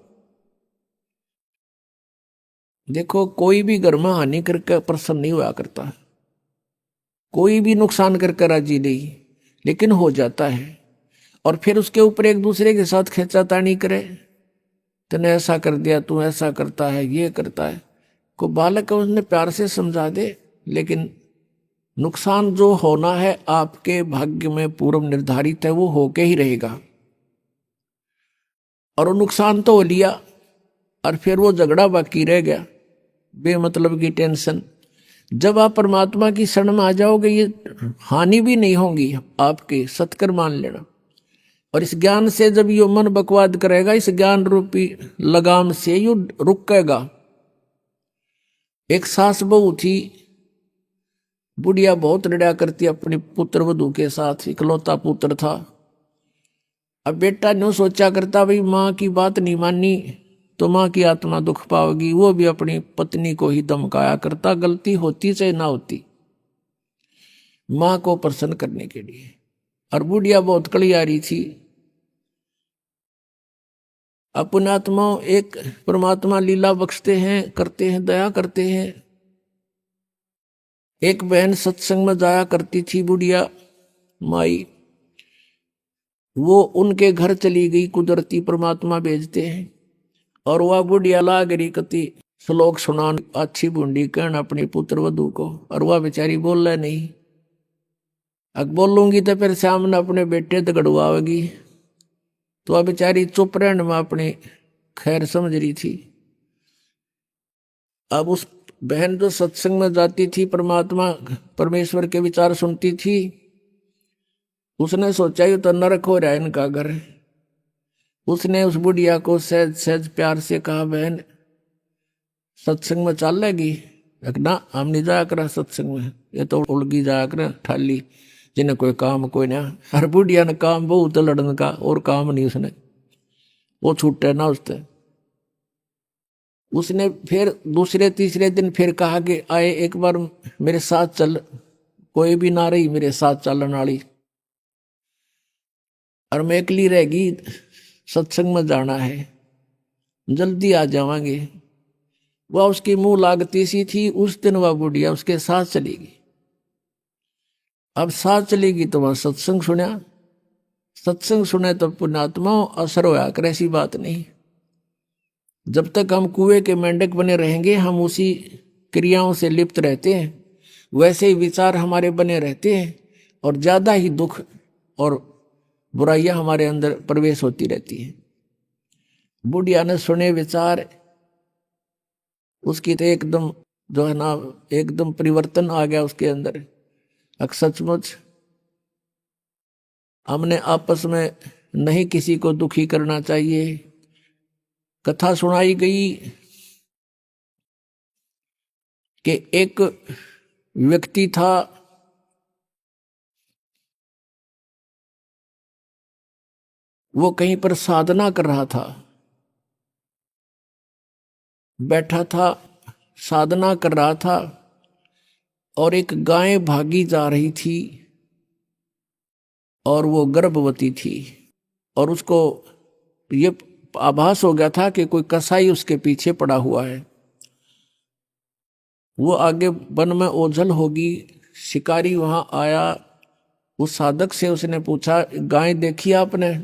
देखो, कोई भी घर में हानि करके प्रसन्न नहीं हुआ करता, कोई भी नुकसान करके राजी नहीं, लेकिन हो जाता है। और फिर उसके ऊपर एक दूसरे के साथ खींचातानी करे, तूने ऐसा कर दिया, तू ऐसा करता है, ये करता है। को बालक है उसने प्यार से समझा दे, लेकिन नुकसान जो होना है आपके भाग्य में पूर्व निर्धारित है, वो होके ही रहेगा। और वो नुकसान तो हो लिया और फिर वो झगड़ा बाकी रह गया, बेमतलब की टेंशन। जब आप परमात्मा की शरण में आ जाओगे ये हानि भी नहीं होगी आपके, सत्कर मान लेना। और इस ज्ञान से जब यो मन बकवाद करेगा, इस ज्ञान रूपी लगाम से यू रुकेगा। एक सास बहू थी, बुढ़िया बहुत लड़ा करती अपनी पुत्र वधू के साथ, इकलौता पुत्र था। अब बेटा न्यू सोचा करता, भाई माँ की बात नहीं मानी तो माँ की आत्मा दुख पाओगी। वो भी अपनी पत्नी को ही धमकाया करता, गलती होती चाहे ना होती, माँ को प्रसन्न करने के लिए। और बुढ़िया बहुत कलियारी थी। अपने आत्मा एक परमात्मा लीला बख्शते हैं, करते हैं, दया करते हैं। एक बहन सत्संग में जाया करती थी, बुढ़िया माई, वो उनके घर चली गई, कुदरती परमात्मा भेजते हैं। और वह बुढ़िया लागरी कति श्लोक सुना अच्छी बूंदी कहन अपनी पुत्र वधु को, और वह बेचारी बोल रहा नहीं। अब बोलूंगी तो फिर सामने अपने बेटे दगड़वाएगी, तो वह बेचारी चुप रहने में अपनी खैर समझ रही थी। अब उस बहन जो सत्संग में जाती थी, परमात्मा परमेश्वर के विचार सुनती थी, उसने सोचा ये तो नरक हो रहा है इनका घर। उसने उस बुढ़िया को सहज सहज प्यार से कहा, बहन सत्संग में चल लेगी? ना, हम नहीं जाया करा सत्संग में, ये तो उलगी जाया कर ठाली, जिन्हें कोई काम कोई ना। हर बुढ़िया ने काम बहुत लड़न का, और काम नहीं उसने, वो छूटे ना उससे। उसने फिर दूसरे तीसरे दिन फिर कहा कि आए एक बार मेरे साथ चल, कोई भी ना रही मेरे साथ चलने वाली, और मैं अकेली रहेगी, सत्संग में जाना है, जल्दी आ जावांगे। वह उसकी मुंह लागती सी थी। उस दिन वह बुढ़िया उसके साथ चलेगी। अब साथ चलेगी तो वह सत्संग सुना, सत्संग सुने तो पुण्यात्मा असर होया कर, ऐसी बात नहीं। जब तक हम कुएं के मेंढक बने रहेंगे, हम उसी क्रियाओं से लिप्त रहते हैं, वैसे ही विचार हमारे बने रहते हैं, और ज्यादा ही दुख और बुराइयां हमारे अंदर प्रवेश होती रहती है। बुढ़िया ने सुने विचार, उसकी तो एकदम जो है ना, एकदम परिवर्तन आ गया उसके अंदर। सचमुच हमने आपस में नहीं किसी को दुखी करना चाहिए। कथा सुनाई गई कि एक व्यक्ति था, वो कहीं पर साधना कर रहा था, बैठा था, साधना कर रहा था, और एक गाय भागी जा रही थी, और वो गर्भवती थी, और उसको ये आभास हो गया था कि कोई कसाई उसके पीछे पड़ा हुआ है। वो आगे वन में ओझल होगी। शिकारी वहां आया, उस साधक से उसने पूछा, गाय देखी आपने?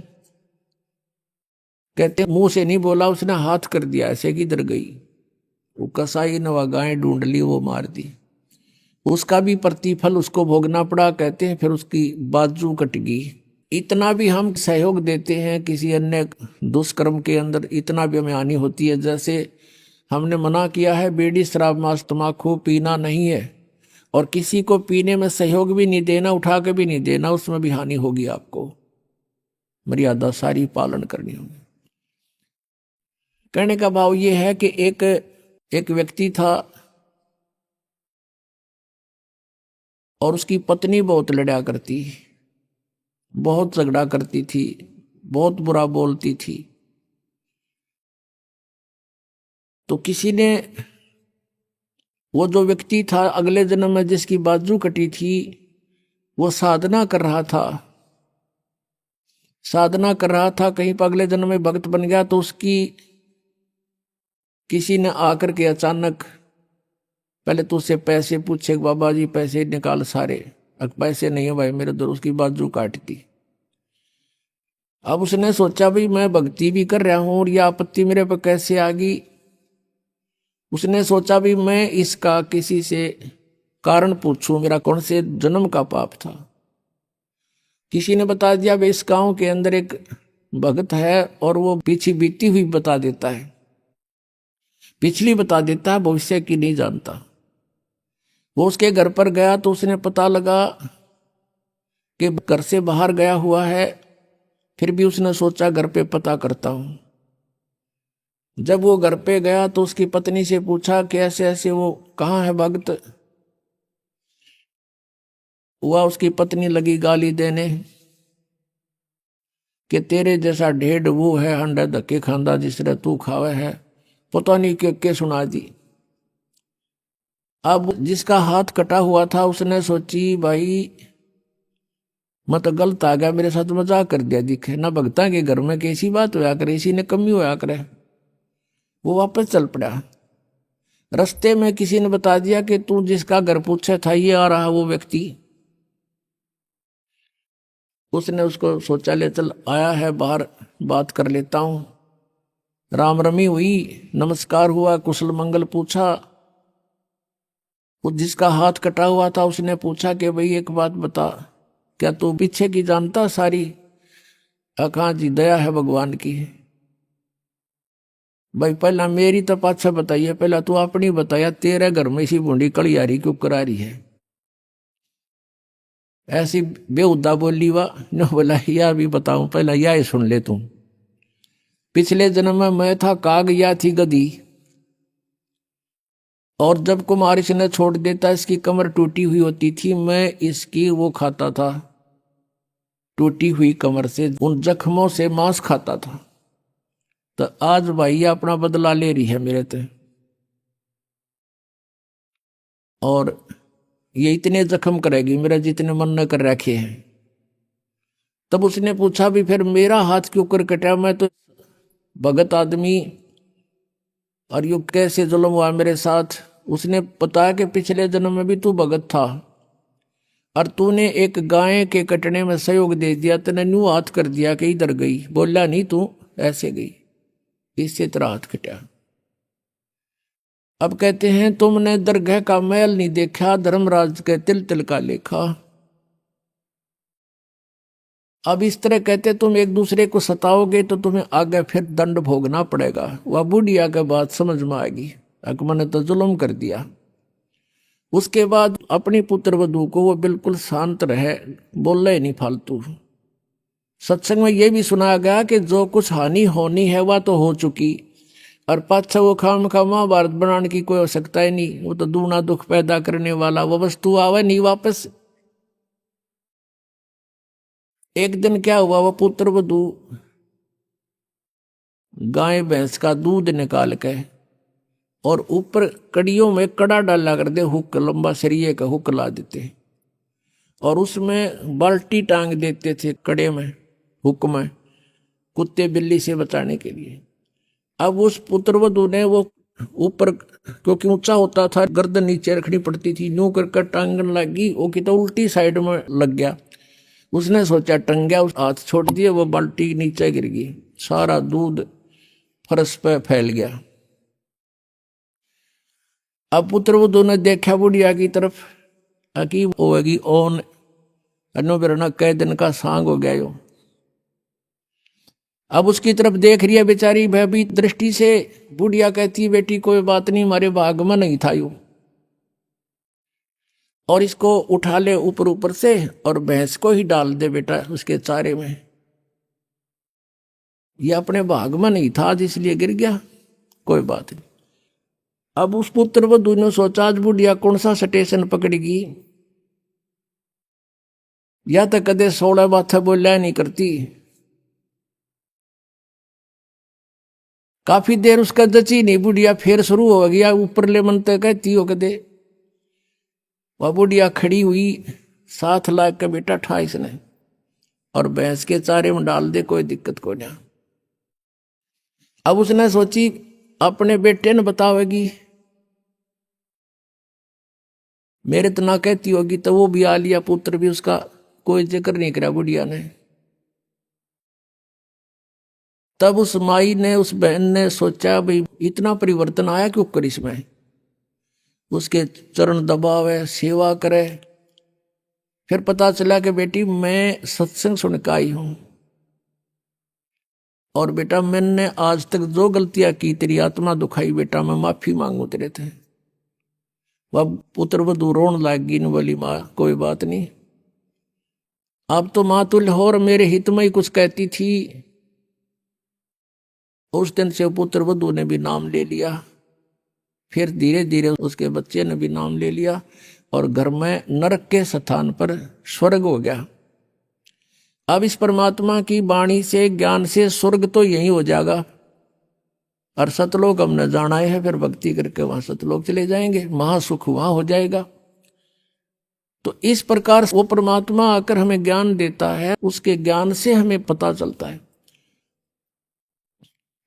कहते मुंह से नहीं बोला, उसने हाथ कर दिया ऐसे, किधर गई? वो कसाई ने वह गाय ढूंढ ली, वो मार दी। उसका भी प्रतिफल उसको भोगना पड़ा। कहते हैं फिर उसकी बाजू कट गई। इतना भी हम सहयोग देते हैं किसी अन्य दुष्कर्म के अंदर, इतना भी हमें हानि होती है। जैसे हमने मना किया है बीड़ी शराब मांस तम्बाकू पीना नहीं है, और किसी को पीने में सहयोग भी नहीं देना, उठा के भी नहीं देना, उसमें भी हानि होगी। आपको मर्यादा सारी पालन करनी होगी। कहने का भाव ये है कि एक व्यक्ति था, और उसकी पत्नी बहुत लड़ा करती, बहुत झगड़ा करती थी, बहुत बुरा बोलती थी। तो किसी ने, वो जो व्यक्ति था अगले जन्म में जिसकी बाजू कटी थी, वो साधना कर रहा था, साधना कर रहा था, कहीं पर अगले जन्म में भक्त बन गया। तो उसकी किसी ने आकर के अचानक पहले तो उससे पैसे पूछे, बाबा जी पैसे निकाल सारे। अब पैसे नहीं है भाई मेरे, तो उसकी बाजू काट दी। अब उसने सोचा भाई मैं भक्ति भी कर रहा हूं और यह आपत्ति मेरे पर कैसे आ गई। उसने सोचा भी मैं इसका किसी से कारण पूछूं, मेरा कौन से जन्म का पाप था। किसी ने बता दिया भाई इस गांव के अंदर एक भगत है, और वो पीछे बीती हुई बता देता है, पिछली बता देता है, भविष्य की नहीं जानता। वो उसके घर पर गया तो उसने पता लगा कि घर से बाहर गया हुआ है। फिर भी उसने सोचा घर पे पता करता हूं। जब वो घर पे गया तो उसकी पत्नी से पूछा कि ऐसे ऐसे वो कहाँ है भक्त। हुआ उसकी पत्नी लगी गाली देने कि तेरे जैसा ढेड वो है, अंडा धक्के खांदा जिसने तू खावे है, पता नहीं के सुना दी। अब जिसका हाथ कटा हुआ था उसने सोची भाई मैं तो गलत आ गया, मेरे साथ मजाक कर दिया, दिखे ना भगता के घर में कैसी बात होया करे, इसी ने कमी होया करे। वो वापस चल पड़ा। रास्ते में किसी ने बता दिया कि तू जिसका घर पूछा था ये आ रहा वो व्यक्ति। उसने उसको सोचा ले चल आया है बाहर, बात कर लेता हूं। राम रमी हुई, नमस्कार हुआ, कुशल मंगल पूछा। वो जिसका हाथ कटा हुआ था उसने पूछा कि भाई एक बात बता, क्या तू पीछे की जानता सारी? कहा जी दया है भगवान की। भाई पहला मेरी तो पाछा बताइए, पहला तू अपनी बताया, तेरे घर में इसी बूंदी कलियारी क्यों करा रही है? ऐसी बेहुदा बोली वाह न। बोला यह भी बताऊं, पहला यह सुन ले तू। पिछले जन्म में मैं था काग, या थी गधी, और जब कुमार इसने छोड़ देता इसकी कमर टूटी हुई होती थी, मैं इसकी वो खाता था, टूटी हुई कमर से उन जख्मों से मांस खाता था। तो आज भाई ये अपना बदला ले रही है मेरे ते, और ये इतने जख्म करेगी मेरा जितने मन न कर रखे हैं। तब उसने पूछा भी फिर मेरा हाथ क्यों कर कटा? मैं तो भगत आदमी, और यू कैसे जुल्म हुआ मेरे साथ? उसने बताया कि पिछले जन्म में भी तू भगत था, और तूने एक गाय के कटने में सहयोग दे दिया, तूने न्यू हाथ कर दिया कि इधर गई, बोला नहीं तू ऐसे गई, इससे तेरा हाथ कटा। अब कहते हैं तुमने दरगाह का महल नहीं देखा, धर्मराज के तिल तिल का लेखा। अब इस तरह कहते तुम एक दूसरे को सताओगे तो तुम्हें आगे फिर दंड भोगना पड़ेगा। वह बुढ़िया के बात समझ में आएगी, अकबर ने तो जुल्म कर दिया। उसके बाद अपनी पुत्र वधू को वो बिल्कुल शांत रहे, बोले नहीं फालतू। सत्संग में ये भी सुनाया गया कि जो कुछ हानि होनी है वह तो हो चुकी, और पाछा वो खाम खा महाभारत बनाने की कोई आवश्यकता ही नहीं। वो तो दूना दुख पैदा करने वाला वो वस्तु आवे नहीं वापस। एक दिन क्या हुआ, वो पुत्र वधू गाय भैंस का दूध निकाल के और ऊपर कड़ियों में कड़ा डाला कर दे, हुक लंबा सरिये का हुक ला देते, और उसमें बाल्टी टांग देते थे कड़े में, हुक में, कुत्ते बिल्ली से बचाने के लिए। अब उस पुत्रवधू ने वो ऊपर, क्योंकि ऊंचा होता था, गर्दन नीचे रखनी पड़ती थी, यूं कर टांगन लगी, वो की तो उल्टी साइड में लग गया। उसने सोचा टंग गया, उस हाथ छोड़ दिए, वो बाल्टी नीचे गिर गई, सारा दूध फर्श पे फैल गया। अब पुत्रवधू ने देखा बुढ़िया की तरफ, कि होगी ओन अनो बिरना कई दिन का सांग हो गया यो। अब उसकी तरफ देख रही है बेचारी भयभीत दृष्टि से। बुढ़िया कहती बेटी कोई बात नहीं, हमारे भाग में नहीं था यू, और इसको उठा ले ऊपर ऊपर से और भैंस को ही डाल दे बेटा उसके चारे में। ये अपने भाग में नहीं था इसलिए गिर गया, कोई बात नहीं। अब उस पुत्र वधू ने सोचा आज बुढ़िया कौन सा स्टेशन पकड़ेगी, या तो कदे 16 बात बोलिया नहीं करती। काफी देर उसका जची नहीं, बुढ़िया फिर शुरू हो गया ऊपर ले मन तक कहती हो कदे। वह बुढ़िया खड़ी हुई, 7 लाख का बेटा ठा इसने, और भैंस के चारे में डाल दे, कोई दिक्कत को नहीं। अब उसने सोची अपने बेटे ने बतावेगी, मेरे तो ना कहती होगी, तो वो भी आ लिया, पुत्र भी उसका कोई जिक्र नहीं करा बुढ़िया ने। तब उस माई ने, उस बहन ने सोचा भाई इतना परिवर्तन आया क्यों कर इसमें, उसके चरण दबावे, सेवा करे। फिर पता चला कि बेटी मैं सत्संग सुन के आई हूं, और बेटा मैंने आज तक जो गलतियां की तेरी आत्मा दुखाई, बेटा मैं माफी मांगू तेरे थे। वह पुत्र वधू रोन लाग गई, बोली माँ कोई बात नहीं, अब तो माँ तुल्य हो और मेरे हित में ही कुछ कहती थी। उस दिन से पुत्र वधू ने भी नाम ले लिया, फिर धीरे धीरे उसके बच्चे ने भी नाम ले लिया, और घर में नरक के स्थान पर स्वर्ग हो गया। अब इस परमात्मा की वाणी से, ज्ञान से स्वर्ग तो यही हो जाएगा, और सतलोक हमने जाना है, फिर भक्ति करके वहां सतलोक चले जाएंगे, महासुख वहां हो जाएगा। तो इस प्रकार वो परमात्मा आकर हमें ज्ञान देता है, उसके ज्ञान से हमें पता चलता है।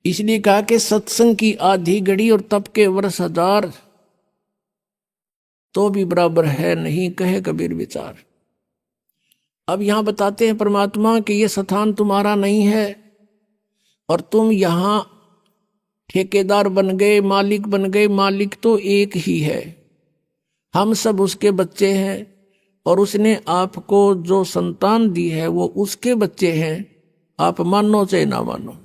इसलिए कहा कि सत्संग की आधी घड़ी और तप के वर्ष 1000 तो भी बराबर है नहीं, कहे कबीर विचार। अब यहां बताते हैं परमात्मा कि ये स्थान तुम्हारा नहीं है, और तुम यहां ठेकेदार बन गए, मालिक बन गए, मालिक तो एक ही है, हम सब उसके बच्चे हैं, और उसने आपको जो संतान दी है वो उसके बच्चे हैं, आप मानो चाहे ना मानो।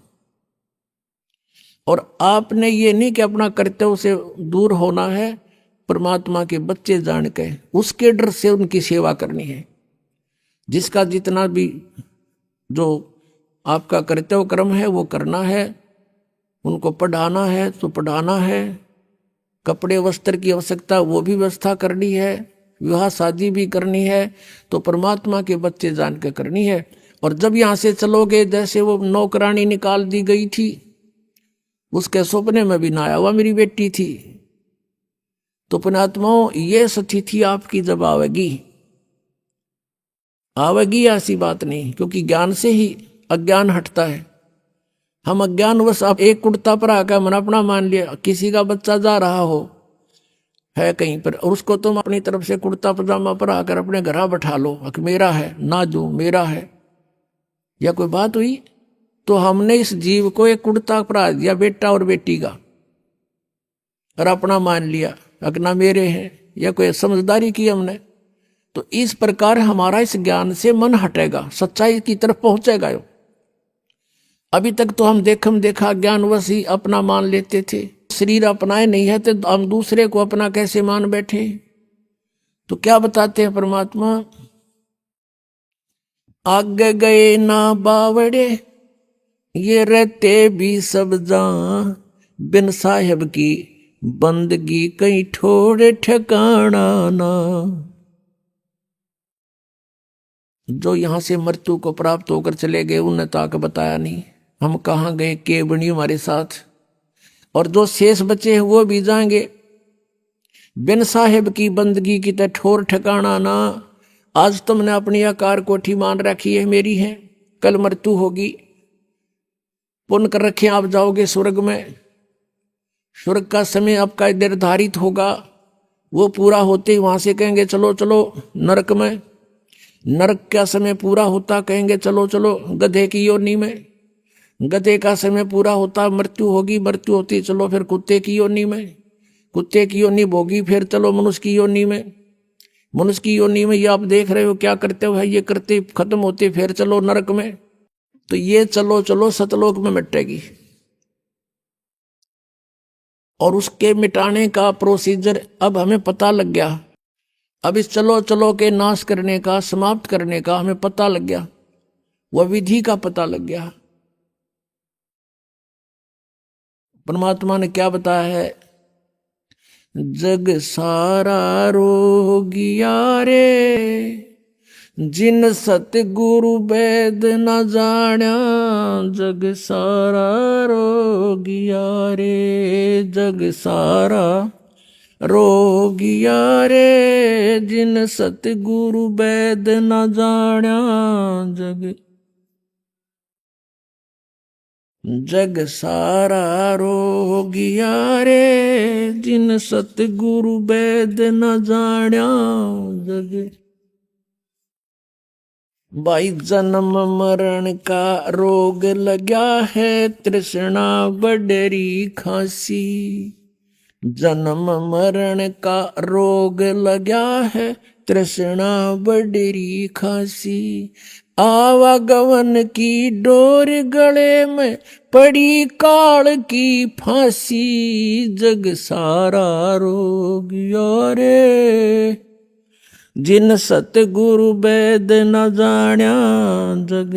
और आपने ये नहीं कि अपना कर्तव्य से दूर होना है, परमात्मा के बच्चे जान के उसके डर से उनकी सेवा करनी है। जिसका जितना भी जो आपका कर्तव्य कर्म है वो करना है, उनको पढ़ाना है तो पढ़ाना है, कपड़े वस्त्र की आवश्यकता वो भी व्यवस्था करनी है, विवाह शादी भी करनी है, तो परमात्मा के बच्चे जान के करनी है। और जब यहाँ से चलोगे, जैसे वो नौकरानी निकाल दी गई थी, उसके सपने में भी ना आया हुआ मेरी बेटी थी, तो पुण्यात्माओं ये स्थिति आपकी जब आवेगी ऐसी बात नहीं, क्योंकि ज्ञान से ही अज्ञान हटता है। हम अज्ञानवश आप एक कुर्ता पर आकर मन अपना मान लिया, किसी का बच्चा जा रहा हो है कहीं पर, और उसको तुम अपनी तरफ से कुर्ता पजामा पर आकर अपने घर बैठा लो कि मेरा है ना, जो मेरा है, या कोई बात हुई? तो हमने इस जीव को एक कुर्ता परा दिया, बेटा और बेटी का, और अपना मान लिया अपना मेरे हैं, या कोई समझदारी की हमने। तो इस प्रकार हमारा इस ज्ञान से मन हटेगा, सच्चाई की तरफ पहुंचेगा। अभी तक तो हम देखा ज्ञानवश ही अपना मान लेते थे, शरीर अपनाए नहीं है तो हम दूसरे को अपना कैसे मान बैठे। तो क्या बताते हैं परमात्मा, आगे गए ना बावड़े ये रहते भी सब जान, बिन साहेब की बंदगी कहीं ठोड़े ठिकाना ना। जो यहां से मृत्यु को प्राप्त होकर चले गए उन्हें ताक बताया नहीं हम कहाँ गए, के बनी हमारे साथ, और जो शेष बचे हैं वो भी जाएंगे। बिन साहेब की बंदगी की तो ठोर ठिकाना ना। आज तुमने अपनी आकार कोठी मान रखी है मेरी है, कल मृत्यु होगी, पुण्य कर रखे आप जाओगे स्वर्ग में, स्वर्ग का समय आपका निर्धारित होगा, वो पूरा होते ही वहां से कहेंगे चलो चलो नरक में, नरक का समय पूरा होता कहेंगे चलो चलो गधे की योनि में, गधे का समय पूरा होता मृत्यु होगी, मृत्यु होती चलो फिर कुत्ते की योनि में, कुत्ते की योनि भोगी फिर चलो मनुष्य की योनि में, मनुष्य की योनि में ये आप देख रहे हो क्या करते हो, ये करते खत्म होते फिर चलो नरक में। तो ये चलो चलो सतलोक में मिटेगी, और उसके मिटाने का प्रोसीजर अब हमें पता लग गया। अब इस चलो चलो के नाश करने का, समाप्त करने का हमें पता लग गया, वह विधि का पता लग गया। परमात्मा ने क्या बताया है, जग सारा रोगिया रे जिन सतगुरु वेद न जाण्या, जग सारा रोगिया रे, जग सारा रोगिया रे जिन सतगुरु वेद न जाण्या, जग सारा रोगिया रे जिन सतगुरु वेद न जाण्या, जग। भाई जन्म मरण का रोग लगा है, तृष्णा बडरी खांसी, जन्म मरण का रोग लगा है, तृष्णा बडरी खांसी, आवागमन की डोर गले में पड़ी काल की फांसी, जग सारा रोग यारे जिन सतगुरु वेद न जाण्या, जग।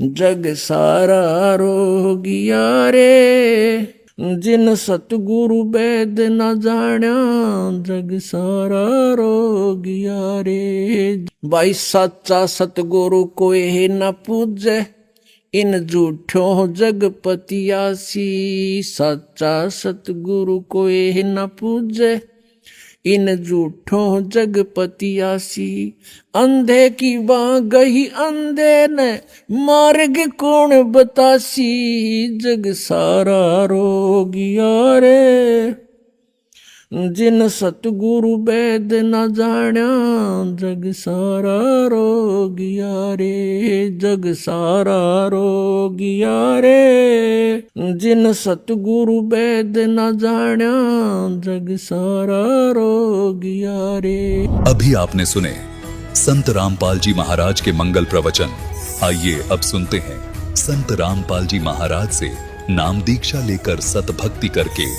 जग सारा रोगिया रे जिन सतगुरु वेद न जाण्या, जग सारा रोगिया रे। भाई सच्चा सतगुरु कोई न पूजे, इन झूठों जगपतियासी, सच्चा सतगुरु कोई न पूजे, इन झूठों जगपतियासी, अंधे की बाँ गई अंधे ने मार्ग कौन बतासी, जग सारा रोगिया रे जिन सतगुरु वैद न जाण्या जग सारा रोगिया रे, जग सारा रोगिया रे। जिन सतगुरु वैद न जाण्या जग सारा रोगिया रे। अभी आपने सुने संत रामपाल जी महाराज के मंगल प्रवचन। आइए अब सुनते हैं संत रामपाल जी महाराज से नाम दीक्षा लेकर सतभक्ति करके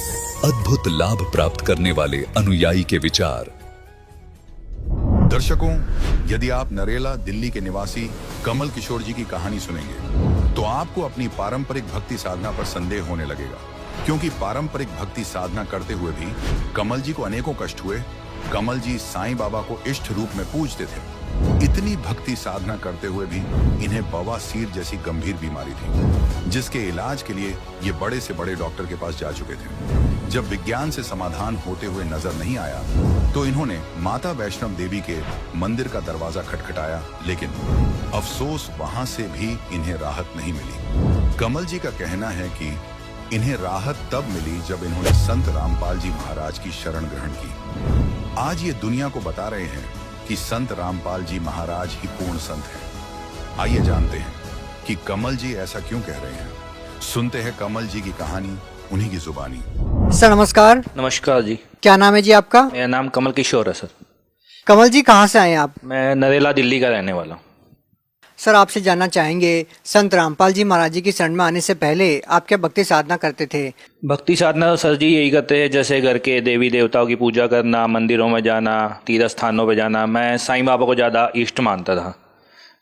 अद्भुत लाभ प्राप्त करने वाले अनुयायी के विचार। दर्शकों, यदि आप नरेला दिल्ली के निवासी कमल किशोर जी की कहानी सुनेंगे तो आपको अपनी पारंपरिक भक्ति साधना पर संदेह होने लगेगा, क्योंकि पारंपरिक भक्ति साधना करते हुए भी कमल जी को अनेकों कष्ट हुए। कमल जी साईं बाबा को इष्ट रूप में पूजते थे। इतनी भक्ति साधना करते हुए भी इन्हें बवासीर जैसी गंभीर बीमारी थी, जिसके इलाज के लिए ये बड़े से बड़े डॉक्टर के पास जा चुके थे। जब विज्ञान से समाधान होते हुए नजर नहीं आया तो इन्होंने माता वैष्णव देवी के मंदिर का दरवाजा खटखटाया, लेकिन अफसोस वहां से भी इन्हें राहत नहीं मिली। कमल जी का कहना है कि इन्हें राहत तब मिली जब इन्होंने संत रामपाल जी महाराज की शरण ग्रहण की। आज ये दुनिया को बता रहे हैं कि संत रामपाल जी महाराज ही पूर्ण संत हैं। आइए जानते हैं कि कमल जी ऐसा क्यों कह रहे हैं। सुनते हैं कमल जी की कहानी उन्हीं की जुबानी। सर नमस्कार। नमस्कार जी। क्या नाम है जी आपका? मेरा नाम कमल किशोर है सर। कमल जी कहाँ से आए हैं आप? मैं नरेला दिल्ली का रहने वाला हूँ। सर आपसे जानना चाहेंगे, संत रामपाल जी महाराज जी की शरण में आने से पहले आप क्या भक्ति साधना करते थे? भक्ति साधना सर जी यही करते हैं, जैसे घर के देवी देवताओं की पूजा करना, मंदिरों में जाना, तीर्थ स्थानों पर जाना। मैं साईं बाबा को ज़्यादा इष्ट मानता था।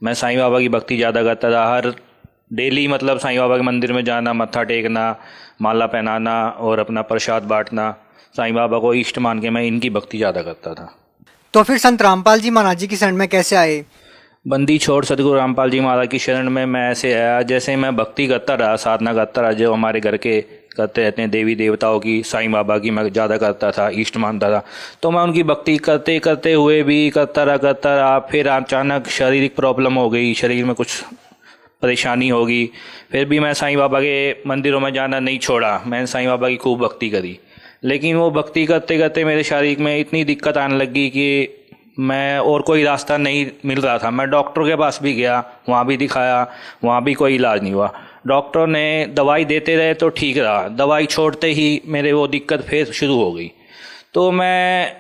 मैं साईं बाबा की भक्ति ज़्यादा करता था। हर डेली मतलब साईं बाबा के मंदिर में जाना, मत्था टेकना, माला पहनाना और अपना प्रसाद बांटना, साईं बाबा को इष्ट मान के मैं इनकी भक्ति ज़्यादा करता था। तो फिर संत रामपाल जी महाराज जी की शरण में कैसे आए? बंदी छोड़ सतगुरु रामपाल जी महाराज की शरण में मैं ऐसे आया, जैसे मैं भक्ति करता रहा, साधना करता रहा, जो हमारे घर के करते रहते हैं देवी देवताओं की, साईं बाबा की मैं ज़्यादा करता था, इष्ट मानता था। तो मैं उनकी भक्ति करते करते हुए भी करता रहा। फिर अचानक शारीरिक प्रॉब्लम हो गई, शरीर में कुछ परेशानी होगी। फिर भी मैं साईं बाबा के मंदिरों में जाना नहीं छोड़ा। मैंने साईं बाबा की खूब भक्ति करी, लेकिन वो भक्ति करते करते मेरे शरीर में इतनी दिक्कत आने लगी कि मैं और कोई रास्ता नहीं मिल रहा था। मैं डॉक्टर के पास भी गया, वहाँ भी दिखाया, वहाँ भी कोई इलाज नहीं हुआ। डॉक्टर ने दवाई देते रहे तो ठीक रहा, दवाई छोड़ते ही मेरे वो दिक्कत फिर शुरू हो गई। तो मैं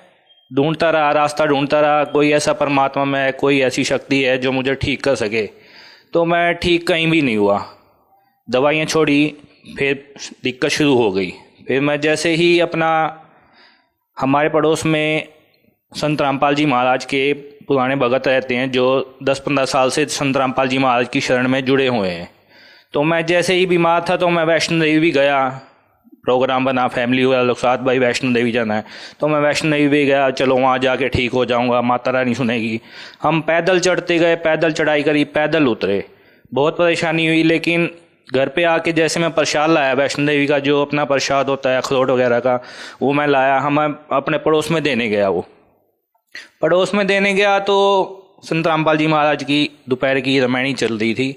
ढूंढता रहा, रास्ता ढूंढता रहा, कोई ऐसा परमात्मा में कोई ऐसी शक्ति है जो मुझे ठीक कर सके। तो मैं ठीक कहीं भी नहीं हुआ। दवाइयाँ छोड़ी, फिर दिक्कत शुरू हो गई। फिर मैं जैसे ही अपना हमारे पड़ोस में संत रामपाल जी महाराज के पुराने भगत रहते हैं, जो 10-15 साल से संत रामपाल जी महाराज की शरण में जुड़े हुए हैं। तो मैं जैसे ही बीमार था तो मैं वैष्णो देवी भी गया। प्रोग्राम बना फैमिली वाले लोग साथ, भाई वैष्णो देवी जाना है, तो मैं वैष्णो देवी भी गया। चलो वहाँ जाके ठीक हो जाऊँगा, माता रानी सुनेगी। हम पैदल चढ़ते गए, पैदल चढ़ाई करी, पैदल उतरे, बहुत परेशानी हुई। लेकिन घर पे आके जैसे मैं प्रसाद लाया वैष्णो देवी का, जो अपना प्रसाद होता है अखरोट वगैरह का, वो मैं लाया। हम अपने पड़ोस में देने गया। वो पड़ोस में देने गया तो संत रामपाल जी महाराज की दोपहर की रामायणी चल रही थी,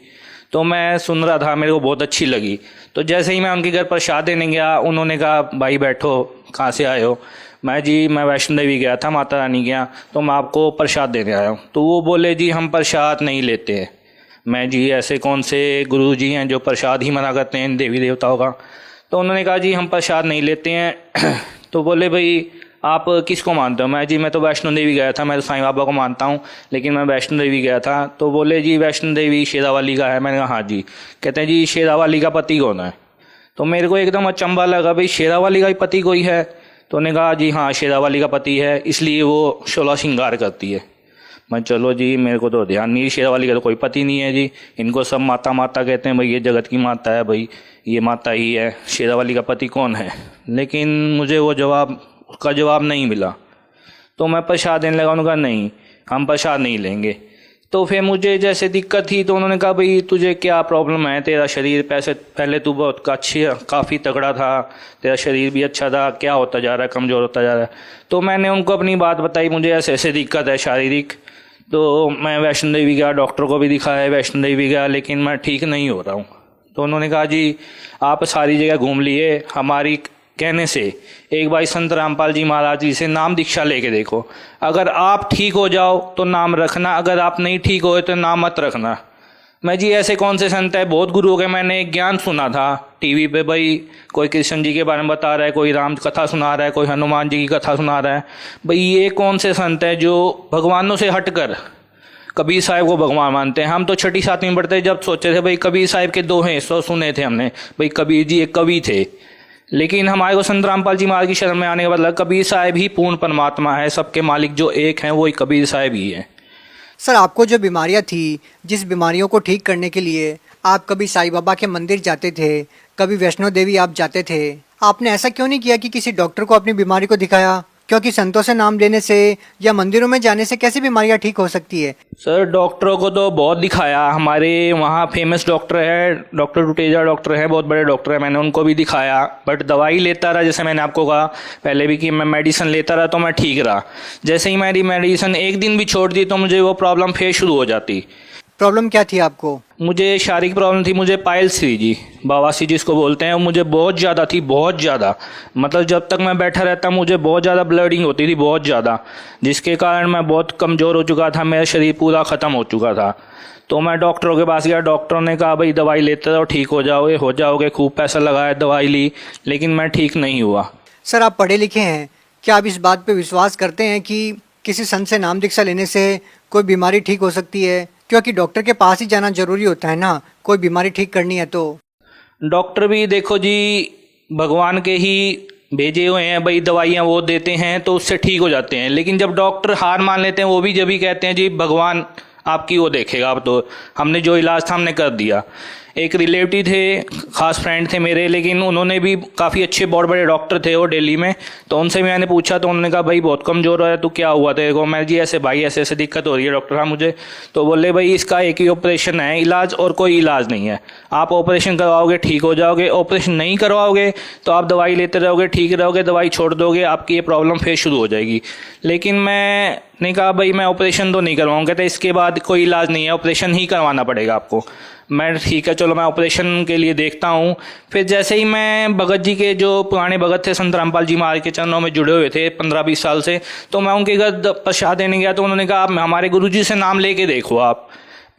तो मैं सुन रहा था, मेरे को बहुत अच्छी लगी। तो जैसे ही मैं उनके घर प्रसाद देने गया, उन्होंने कहा भाई बैठो, कहाँ से आए हो? मैं वैष्णो देवी गया था, माता रानी गया, तो मैं आपको प्रसाद देने आया हूँ। तो वो बोले जी हम प्रसाद नहीं लेते हैं। मैं जी ऐसे कौन से गुरु जी हैं जो प्रसाद ही मना करते हैं देवी देवताओं का? तो उन्होंने कहा जी हम प्रसाद नहीं लेते हैं। तो बोले भाई आप किसको मानते हो? मैं तो वैष्णो देवी गया था, मैं तो साईं बाबा को मानता हूँ, लेकिन मैं वैष्णो देवी गया था। तो बोले जी वैष्णो देवी शेरावाली का है। मैंने कहा हाँ जी। कहते हैं जी शेरावाली का पति कौन है? तो मेरे को एकदम अचंभा लगा, भाई शेरावाली का ही पति कोई है? तो उन्होंने कहा जी हाँ शेरावाली का पति है, इसलिए वो 16 श्रृंगार करती है। मैं चलो जी, मेरे को तो ध्यान नहीं, शेरावाली का तो कोई पति नहीं है जी, इनको सब माता माता कहते हैं, भाई ये जगत की माता है, भाई ये माता ही है, शेरावाली का पति कौन है? लेकिन मुझे वो उसका जवाब नहीं मिला। तो मैं प्रसाद देने लगा, उन्होंने कहा नहीं हम प्रसाद नहीं लेंगे। तो फिर मुझे जैसे दिक्कत थी, तो उन्होंने कहा भाई तुझे क्या प्रॉब्लम है? तेरा शरीर पहले तू बहुत काफ़ी तगड़ा था, तेरा शरीर भी अच्छा था, क्या होता जा रहा है, कमज़ोर होता जा रहा है। तो मैंने उनको अपनी बात बताई, मुझे ऐसे ऐसे दिक्कत है शारीरिक। तो मैं वैष्णो देवी गया, डॉक्टर को भी दिखाया, वैष्णो देवी गया, लेकिन मैं ठीक नहीं हो रहा हूँ। तो उन्होंने कहा जी आप सारी जगह घूम लिए, हमारी कहने से एक बार संत रामपाल जी महाराज जी से नाम दीक्षा लेके देखो। अगर आप ठीक हो जाओ तो नाम रखना, अगर आप नहीं ठीक हो तो नाम मत रखना। मैं जी ऐसे कौन से संत है, बहुत गुरुओं के मैंने एक ज्ञान सुना था टीवी पे, भाई कोई कृष्ण जी के बारे में बता रहा है, कोई राम कथा सुना रहा है, कोई हनुमान जी की कथा सुना रहा है। भाई ये कौन से संत है जो भगवानों से हटकर कबीर साहब को भगवान मानते हैं। हम तो छठी सातवीं में पढ़ते जब सोचे थे भाई कबीर साहब के दोहे सौ सुने थे हमने, भाई कबीर जी एक कवि थे, लेकिन हमारे को संत रामपाल जी महाराज की शरण में आने के बाद कबीर साहब ही पूर्ण परमात्मा है, सबके मालिक जो एक हैं वो ही कबीर साहब ही है। सर आपको जो बीमारियां थी, जिस बीमारियों को ठीक करने के लिए आप कभी साईं बाबा के मंदिर जाते थे, कभी वैष्णो देवी आप जाते थे, आपने ऐसा क्यों नहीं किया कि किसी डॉक्टर को अपनी बीमारी को दिखाया? क्योंकि संतों से नाम लेने से या मंदिरों में जाने से कैसी बीमारियां ठीक हो सकती है? सर डॉक्टरों को तो बहुत दिखाया, हमारे वहाँ फेमस डॉक्टर है, डॉक्टर टुटेजा डॉक्टर है, बहुत बड़े डॉक्टर है, मैंने उनको भी दिखाया, बट दवाई लेता रहा। जैसे मैंने आपको कहा पहले भी कि मैं मेडिसिन लेता रहा तो मैं ठीक रहा। जैसे ही मेरी मेडिसिन एक दिन भी छोड़ दी तो मुझे वो प्रॉब्लम फिर शुरू हो जाती। प्रॉब्लम क्या थी आपको? मुझे शारीरिक प्रॉब्लम थी, मुझे पाइल्स थी जी, बवासीर जिसको बोलते हैं, मुझे बहुत ज़्यादा थी, बहुत ज़्यादा। मतलब जब तक मैं बैठा रहता मुझे बहुत ज़्यादा ब्लीडिंग होती थी, बहुत ज़्यादा, जिसके कारण मैं बहुत कमज़ोर हो चुका था, मेरा शरीर पूरा ख़त्म हो चुका था। तो मैं डॉक्टरों के पास गया, डॉक्टरों ने कहा भाई दवाई लेते रहो ठीक हो जाओगे, खूब पैसा लगाया, दवाई ली, लेकिन मैं ठीक नहीं हुआ। सर आप पढ़े लिखे हैं, क्या आप इस बात पे विश्वास करते हैं कि किसी संत से नाम दीक्षा लेने से कोई बीमारी ठीक हो सकती है? क्योंकि डॉक्टर के पास ही जाना जरूरी होता है ना, कोई बीमारी ठीक करनी है तो। डॉक्टर भी देखो जी भगवान के ही भेजे हुए हैं, भाई दवाइयाँ वो देते हैं तो उससे ठीक हो जाते हैं, लेकिन जब डॉक्टर हार मान लेते हैं वो भी जब ही कहते हैं जी भगवान आपकी वो देखेगा, अब तो हमने जो इलाज था हमने कर दिया। एक रिलेटिव थे, खास फ्रेंड थे मेरे, लेकिन उन्होंने भी काफ़ी अच्छे बहुत बड़े डॉक्टर थे वो दिल्ली में, तो उनसे मैंने पूछा तो उन्होंने कहा भाई बहुत कमज़ोर है, तो क्या हुआ तेरे को? मैं जी ऐसे भाई ऐसे दिक्कत हो रही है डॉक्टर साहब मुझे। तो बोले भाई इसका एक ही ऑपरेशन है इलाज, और कोई इलाज नहीं है, आप ऑपरेशन करवाओगे ठीक हो जाओगे, ऑपरेशन नहीं करवाओगे तो आप दवाई लेते रहोगे ठीक रहोगे, दवाई छोड़ दोगे आपकी ये प्रॉब्लम फिर शुरू हो जाएगी। लेकिन मैंने कहा भाई मैं ऑपरेशन तो नहीं करवाऊँगा, कहते इसके बाद कोई इलाज नहीं है, ऑपरेशन ही करवाना पड़ेगा आपको। मैं ठीक है चलो मैं ऑपरेशन के लिए देखता हूँ। फिर जैसे ही मैं भगत जी के जो पुराने भगत थे संत रामपाल जी महाराज के चरणों में जुड़े हुए थे 15-20 साल से, तो मैं उनके घर प्रसाद देने गया तो उन्होंने कहा आप हमारे गुरु जी से नाम लेके देखो आप,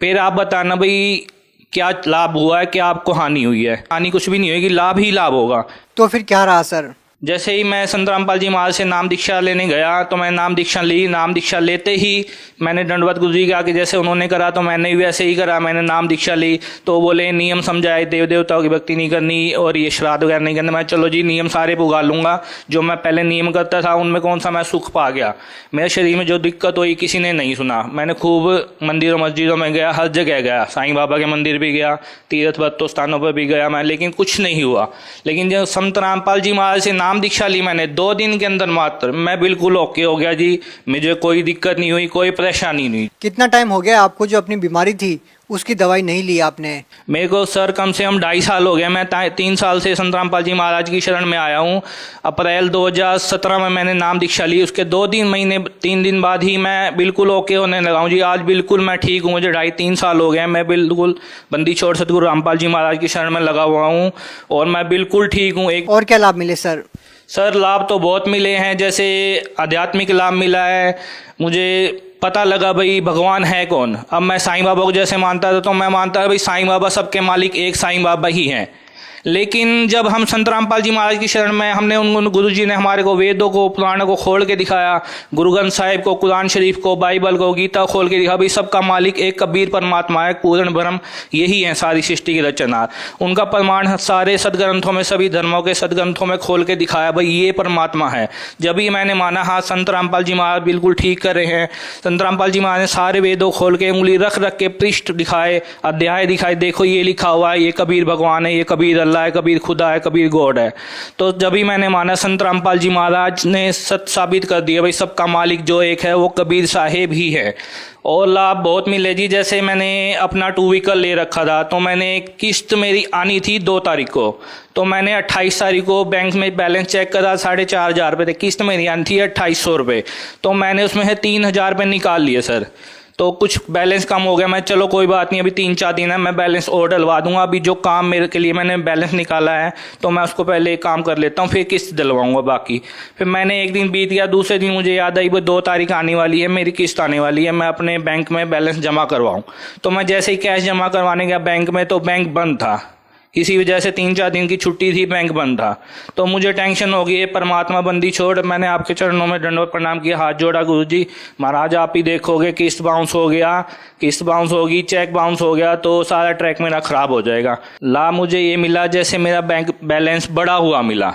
फिर आप बताना भाई क्या लाभ हुआ है, क्या आपको हानि हुई है। हानि कुछ भी नहीं होगी, लाभ ही लाभ होगा। तो फिर क्या रहा सर? जैसे ही मैं संत रामपाल जी महाराज से नाम दीक्षा लेने गया तो मैं नाम दीक्षा ली, नाम दीक्षा लेते ही मैंने दंडवत गुरु जी के आगे जैसे उन्होंने करा तो मैंने भी वैसे ही करा, मैंने नाम दीक्षा ली। तो बोले नियम समझाए, देव देवताओं की भक्ति नहीं करनी और ये श्राद्ध वगैरह नहीं करना। मैं चलो जी नियम सारे पुगा लूँगा, जो मैं पहले नियम करता था उनमें कौन सा मैं सुख पा गया। मेरे शरीर में जो दिक्कत हुई किसी ने नहीं सुना। मैंने खूब मंदिरों मस्जिदों में गया, हर जगह गया, साईं बाबा के मंदिर भी गया, तीर्थ बत्तों स्थानों पर भी गया मैं, लेकिन कुछ नहीं हुआ। लेकिन जब संत रामपाल जी महाराज से नाम दीक्षा ली मैंने 2 दिन के अंदर मात्र मैं बिल्कुल ओके हो गया जी, मुझे कोई दिक्कत नहीं हुई, कोई परेशानी नहीं। कितना टाइम हो गया आपको जो अपनी बीमारी थी उसकी दवाई नहीं ली आपने? मेरे को सर कम से कम 2.5 साल हो गया। मैं 3 साल से संत रामपाल जी महाराज की शरण में आया हूँ। अप्रैल 2017 में मैंने नाम दीक्षा ली, उसके 2-3 दिन बाद ही मैं बिल्कुल ओके होने लगा हूँ जी। आज बिल्कुल मैं ठीक हूँ, मुझे 2.5-3 साल हो गए, मैं बिल्कुल बंदी छोड़ सतगुरु रामपाल जी महाराज की शरण में लगा हुआ हूँ और मैं बिल्कुल ठीक हूँ। और क्या लाभ मिले सर? सर लाभ तो बहुत मिले हैं, जैसे आध्यात्मिक लाभ मिला है, मुझे पता लगा भाई भगवान है कौन। अब मैं साईं बाबा को जैसे मानता था तो मैं मानता था भाई साईं बाबा सबके मालिक एक साईं बाबा ही हैं। लेकिन जब हम संत रामपाल जी महाराज की शरण में हमने उन गुरु जी ने हमारे को वेदों को पुराणों को खोल के दिखाया, गुरु ग्रंथ साहिब को, कुरान शरीफ को, बाइबल को, गीता खोल के दिखा भाई सबका मालिक एक कबीर परमात्मा है, पूर्ण ब्रह्म यही है सारी सृष्टि की रचना। उनका प्रमाण सारे सदग्रंथों में, सभी धर्मों के सदग्रंथों में खोल के दिखाया भाई ये परमात्मा है। जब ही मैंने माना हाँ संत रामपाल जी महाराज बिल्कुल ठीक कर रहे हैं। संत रामपाल जी महाराज ने सारे वेदों खोल के उंगली रख रख के पृष्ठ दिखाए, अध्याय दिखाए, देखो ये लिखा हुआ है, ये कबीर भगवान है, ये कबीर अल्लाह है, कबीर खुदा है, कबीर गॉड है। तो जब भी मैंने माना संत रामपाल जी महाराज ने सत्य साबित कर दिया भाई सबका मालिक जो एक है वो कबीर साहेब ही है। और लाभ बहुत मिले जी, जैसे मैंने अपना 2 व्हीकल ले रखा था तो मैंने किस्त मेरी आनी थी 2 तारीख को, तो मैंने 28 तारीख को बैंक में बैलेंस चेक करा, 4,500 रुपये थे, किस्त मेरी आनी थी 2800 रुपये, तो मैंने उसमें से 3,000 रुपये निकाल लिए सर। तो कुछ बैलेंस कम हो गया। मैं चलो कोई बात नहीं, अभी 3-4 दिन है, मैं बैलेंस और डलवा दूंगा। अभी जो काम मेरे के लिए मैंने बैलेंस निकाला है तो मैं उसको पहले काम कर लेता हूँ, फिर किस्त डलवाऊंगा बाकी। फिर मैंने एक दिन बीत गया, दूसरे दिन मुझे याद आई वो 2 तारीख आने वाली है, मेरी किस्त आने वाली है, मैं अपने बैंक में बैलेंस जमा करवाऊँ। तो मैं जैसे ही कैश जमा करवाने गया बैंक में तो बैंक बंद था। इसी वजह से 3-4 दिन की छुट्टी थी, बैंक बंद था। तो मुझे टेंशन हो गई, परमात्मा बंदी छोड़, मैंने आपके चरणों में दंडवत प्रणाम किया, हाथ जोड़ा, गुरुजी महाराज आप ही देखोगे, किस्त बाउंस हो गया, किस्त बाउंस होगी, चेक बाउंस हो गया तो सारा ट्रैक मेरा खराब हो जाएगा। लाभ मुझे ये मिला जैसे मेरा बैंक बैलेंस बढ़ा हुआ मिला।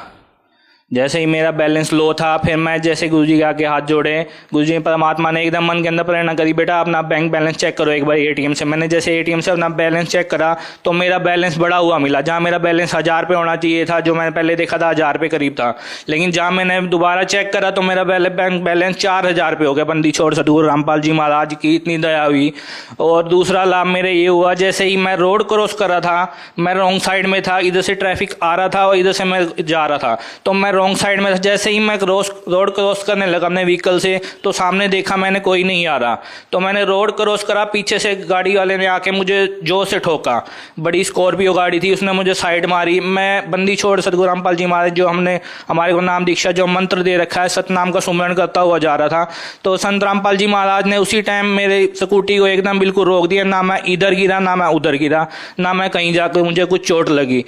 जैसे ही मेरा बैलेंस लो था, फिर मैं जैसे गुरुजी के आके हाथ जोड़े, गुरुजी परमात्मा ने एकदम मन के अंदर प्रेरणा करी, बेटा अपना बैंक बैलेंस चेक करो एक बार एटीएम से। मैंने जैसे एटीएम से अपना बैलेंस चेक करा तो मेरा बैलेंस बढ़ा हुआ मिला। जहाँ मेरा बैलेंस 1000 रुपये होना चाहिए था, जो मैंने पहले देखा था 1000 रुपये करीब था, लेकिन जहाँ मैंने दोबारा चेक करा तो मेरा बैंक बैलेंस 4000 रुपये हो गया। बंदी छोड़ सतगुरु रामपाल जी महाराज की इतनी दया हुई। और दूसरा लाभ मेरे ये हुआ, जैसे ही मैं रोड क्रॉस कर रहा था, मैं रॉन्ग साइड में था, इधर से ट्रैफिक आ रहा था और इधर से मैं जा रहा था, तो मैं रॉन्ग साइड में, जैसे ही मैं रोड क्रॉस करने लगा अपने व्हीकल से तो सामने देखा मैंने कोई नहीं आ रहा, तो मैंने रोड क्रॉस करा, पीछे से गाड़ी वाले ने आके मुझे जोर से ठोका। बड़ी स्कॉर्पियो गाड़ी थी, उसने मुझे साइड मारी। मैं बंदी छोड़ सतगुरु रामपाल जी महाराज जो हमने हमारे को नाम दीक्षा जो मंत्र दे रखा है, सतनाम का सुमरण करता हुआ जा रहा था, तो संत रामपाल जी महाराज ने उसी टाइम मेरे स्कूटी को एकदम बिल्कुल रोक दिया। ना मैं इधर गिरा, ना मैं उधर गिरा, ना मैं कहीं जाकर मुझे कुछ चोट लगी।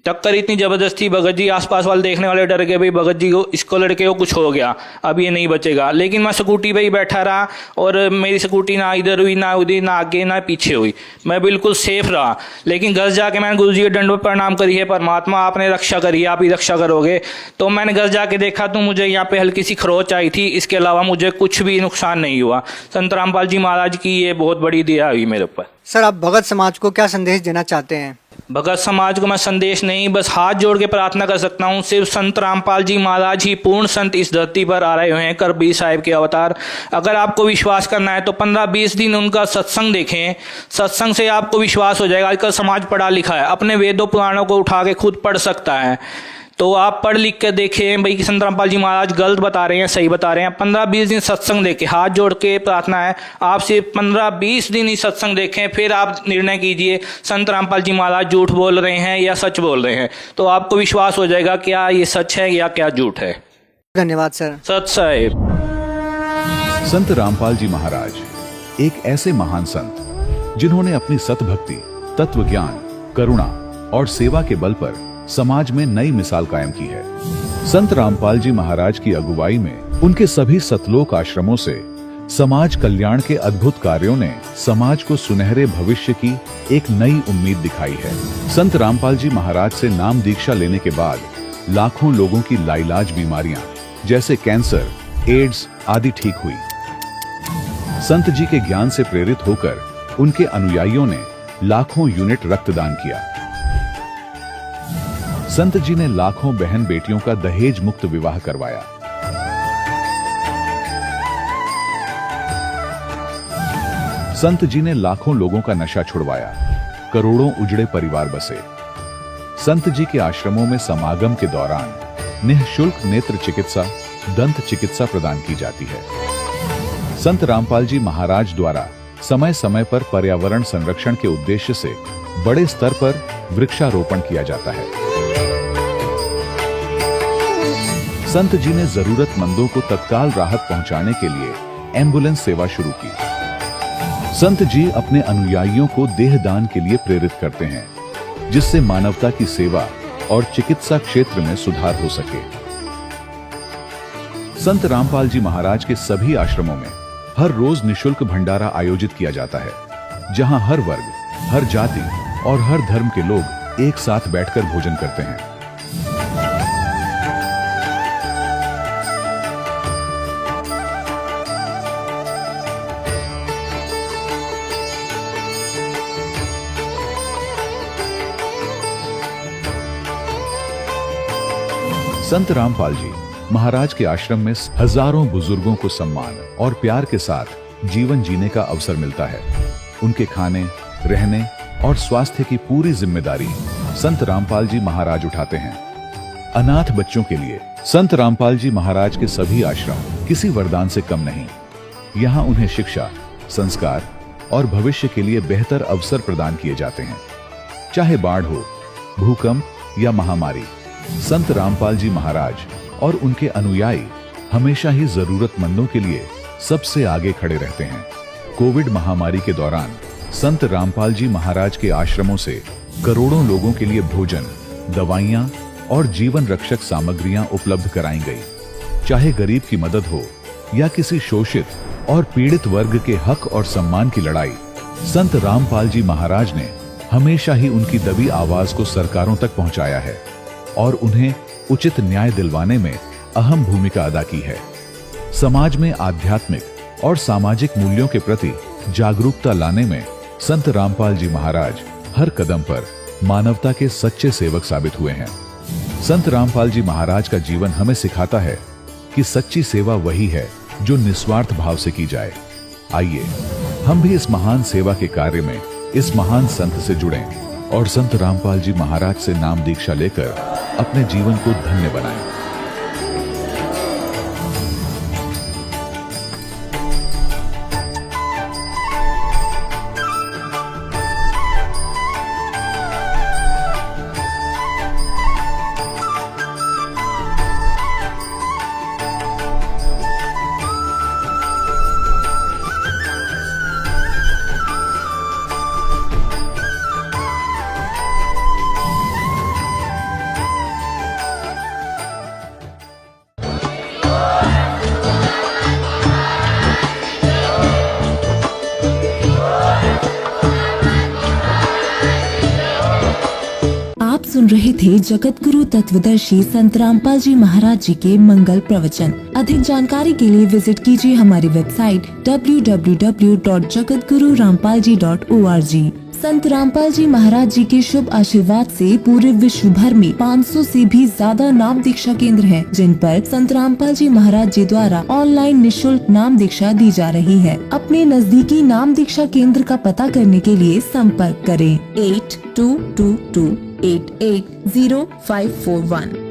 टक्कर इतनी जबरदस्त थी, भगत जी आसपास वाले देखने वाले डर गए, भाई भगत जी को, इसको लड़के को कुछ हो गया, अब ये नहीं बचेगा। लेकिन मैं स्कूटी पे ही बैठा रहा और मेरी स्कूटी ना इधर हुई, ना उधर, ना आगे ना पीछे हुई, मैं बिल्कुल सेफ रहा। लेकिन घर जाके मैंने गुरु जी के दंडवत प्रणाम करी है, परमात्मा आपने रक्षा करी है, आप ही रक्षा करोगे। तो मैंने घर जाके देखा तो मुझे यहाँ पे हल्की सी खरोच आई थी, इसके अलावा मुझे कुछ भी नुकसान नहीं हुआ। संत रामपाल जी महाराज की ये बहुत बड़ी दया हुई मेरे ऊपर। सर, आप भगत समाज को क्या संदेश देना चाहते हैं? भगत समाज को मैं संदेश नहीं, बस हाथ जोड़ के प्रार्थना कर सकता हूँ। सिर्फ संत रामपाल जी महाराज ही पूर्ण संत इस धरती पर आ रहे हुए हैं, कबीर साहिब के अवतार। अगर आपको विश्वास करना है तो 15-20 दिन उनका सत्संग देखें, सत्संग से आपको विश्वास हो जाएगा। आजकल समाज पढ़ा लिखा है, अपने वेदों पुराणों को उठा के खुद पढ़ सकता है, तो आप पढ़ लिख के देखें भाई कि संत रामपाल जी महाराज गलत बता रहे हैं, सही बता रहे हैं। 15-20 दिन सत्संग देखें, हाथ जोड़ के प्रार्थना है, आप सिर्फ 15-20 दिन ही सत्संग देखें, फिर आप निर्णय कीजिए संत रामपाल जी महाराज झूठ बोल रहे हैं या सच बोल रहे हैं, तो आपको विश्वास हो जाएगा क्या ये सच है या क्या झूठ है। धन्यवाद सर। सच साहिब। संत रामपाल जी महाराज एक ऐसे महान संत जिन्होंने अपनी सतभक्ति, तत्व ज्ञान, करुणा और सेवा के बल पर समाज में नई मिसाल कायम की है। संत रामपाल जी महाराज की अगुवाई में उनके सभी सतलोक आश्रमों से समाज कल्याण के अद्भुत कार्यों ने समाज को सुनहरे भविष्य की एक नई उम्मीद दिखाई है। संत रामपाल जी महाराज से नाम दीक्षा लेने के बाद लाखों लोगों की लाइलाज बीमारियां जैसे कैंसर, एड्स आदि ठीक हुई। संत जी के ज्ञान से प्रेरित होकर उनके अनुयायियों ने लाखों यूनिट रक्तदान किया। संत जी ने लाखों बहन बेटियों का दहेज मुक्त विवाह करवाया। संत जी ने लाखों लोगों का नशा छुड़वाया, करोड़ों उजड़े परिवार बसे। संत जी के आश्रमों में समागम के दौरान निःशुल्क नेत्र चिकित्सा, दंत चिकित्सा प्रदान की जाती है। संत रामपाल जी महाराज द्वारा समय समय पर पर्यावरण संरक्षण के उद्देश्य से बड़े स्तर पर वृक्षारोपण किया जाता है। संत जी ने जरूरतमंदों को तत्काल राहत पहुंचाने के लिए एम्बुलेंस सेवा शुरू की। संत जी अपने अनुयायियों को देहदान के लिए प्रेरित करते हैं, जिससे मानवता की सेवा और चिकित्सा क्षेत्र में सुधार हो सके। संत रामपाल जी महाराज के सभी आश्रमों में हर रोज निःशुल्क भंडारा आयोजित किया जाता है, जहां हर वर्ग, हर जाति और हर धर्म के लोग एक साथ बैठकर भोजन करते हैं। संत रामपाल जी महाराज के आश्रम में हजारों बुजुर्गों को सम्मान और प्यार के साथ जीवन जीने का अवसर मिलता है। उनके खाने, रहने और स्वास्थ्य की पूरी जिम्मेदारी संत रामपाल जी महाराज उठाते हैं। अनाथ बच्चों के लिए संत रामपाल जी महाराज के सभी आश्रम किसी वरदान से कम नहीं। यहाँ उन्हें शिक्षा, संस्कार और भविष्य के लिए बेहतर अवसर प्रदान किए जाते हैं। चाहे बाढ़ हो, भूकंप या महामारी, संत रामपाल जी महाराज और उनके अनुयायी हमेशा ही जरूरतमंदों के लिए सबसे आगे खड़े रहते हैं। कोविड महामारी के दौरान संत रामपाल जी महाराज के आश्रमों से करोड़ों लोगों के लिए भोजन, दवाइयां और जीवन रक्षक सामग्रियां उपलब्ध कराई गई। चाहे गरीब की मदद हो या किसी शोषित और पीड़ित वर्ग के हक और सम्मान की लड़ाई, संत रामपाल जी महाराज ने हमेशा ही उनकी दबी आवाज को सरकारों तक पहुंचाया है और उन्हें उचित न्याय दिलवाने में अहम भूमिका अदा की है। समाज में आध्यात्मिक और सामाजिक मूल्यों के प्रति जागरूकता लाने में संत रामपाल जी महाराज हर कदम पर मानवता के सच्चे सेवक साबित हुए हैं। संत रामपाल जी महाराज का जीवन हमें सिखाता है कि सच्ची सेवा वही है जो निस्वार्थ भाव से की जाए। आइए हम भी इस महान सेवा के कार्य में इस महान संत से जुड़ें और संत रामपाल जी महाराज से नाम दीक्षा लेकर अपने जीवन को धन्य बनाएं। सुन रहे थे जगत गुरु तत्वदर्शी संत रामपाल जी महाराज जी के मंगल प्रवचन। अधिक जानकारी के लिए विजिट कीजिए हमारी वेबसाइट www.jagatgururampalji.org। संत रामपाल जी महाराज जी के शुभ आशीर्वाद से पूरे विश्व भर में 500 से भी ज्यादा नाम दीक्षा केंद्र हैं, जिन पर संत रामपाल जी महाराज जी द्वारा ऑनलाइन निशुल्क नाम दीक्षा दी जा रही है। अपने नजदीकी नाम दीक्षा केंद्र का पता करने के लिए संपर्क करें 8222880541।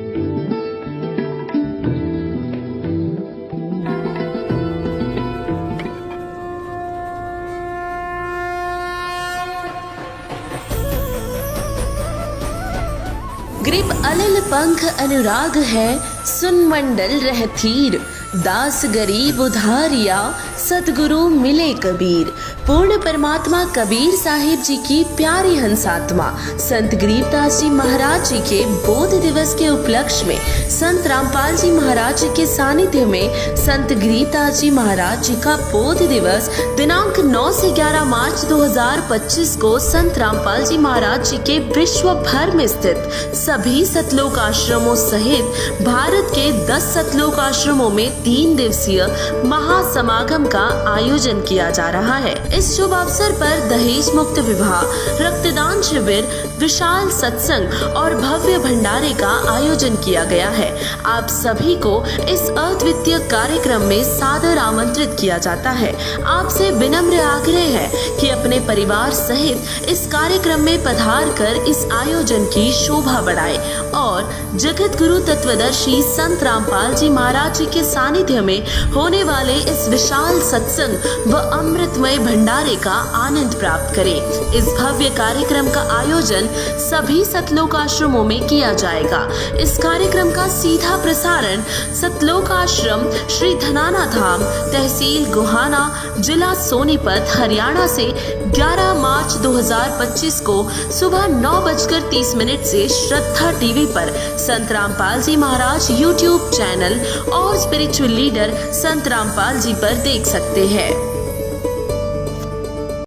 ग्रीब अलिल पंख अनुराग है, सुन मंडल रहतीर, दास गरीब उधारिया, सतगुरु मिले कबीर। पूर्ण परमात्मा कबीर साहिब जी की प्यारी हंसात्मा संत गरीबदास जी महाराज जी के बोध दिवस के उपलक्ष्य में संत रामपाल जी महाराज जी के सानिध्य में संत गरीबदास जी महाराज जी का बोध दिवस दिनांक 9 से 11 मार्च 2025 को संत रामपाल जी महाराज जी के विश्व भर में स्थित सभी सतलोक आश्रमों सहित भारत के 10 सतलोक आश्रमों में 3 दिवसीय महासमागम का आयोजन किया जा रहा है। इस शुभ अवसर पर दहेज मुक्त विवाह, रक्तदान शिविर, विशाल सत्संग और भव्य भंडारे का आयोजन किया गया है। आप सभी को इस अद्वितीय कार्यक्रम में सादर आमंत्रित किया जाता है। आपसे विनम्र आग्रह है कि अपने परिवार सहित इस कार्यक्रम में पधार कर इस आयोजन की शोभा बढ़ाएं और जगत गुरु तत्वदर्शी संत रामपाल जी महाराज जी के सानिध्य में होने वाले इस विशाल सत्संग व अमृतमय भंडारे का आनंद प्राप्त करें। इस भव्य कार्यक्रम का आयोजन सभी सतलोक आश्रमों में किया जाएगा। इस कार्यक्रम का सीधा प्रसारण सतलोक आश्रम श्री धनाना धाम, तहसील गोहाना, जिला सोनीपत, हरियाणा से 11 मार्च 2025 को सुबह 9:30 से श्रद्धा टीवी पर संत रामपाल जी महाराज यूट्यूब चैनल और स्पिरिचुअल लीडर संत रामपाल जी पर देख सकते हैं।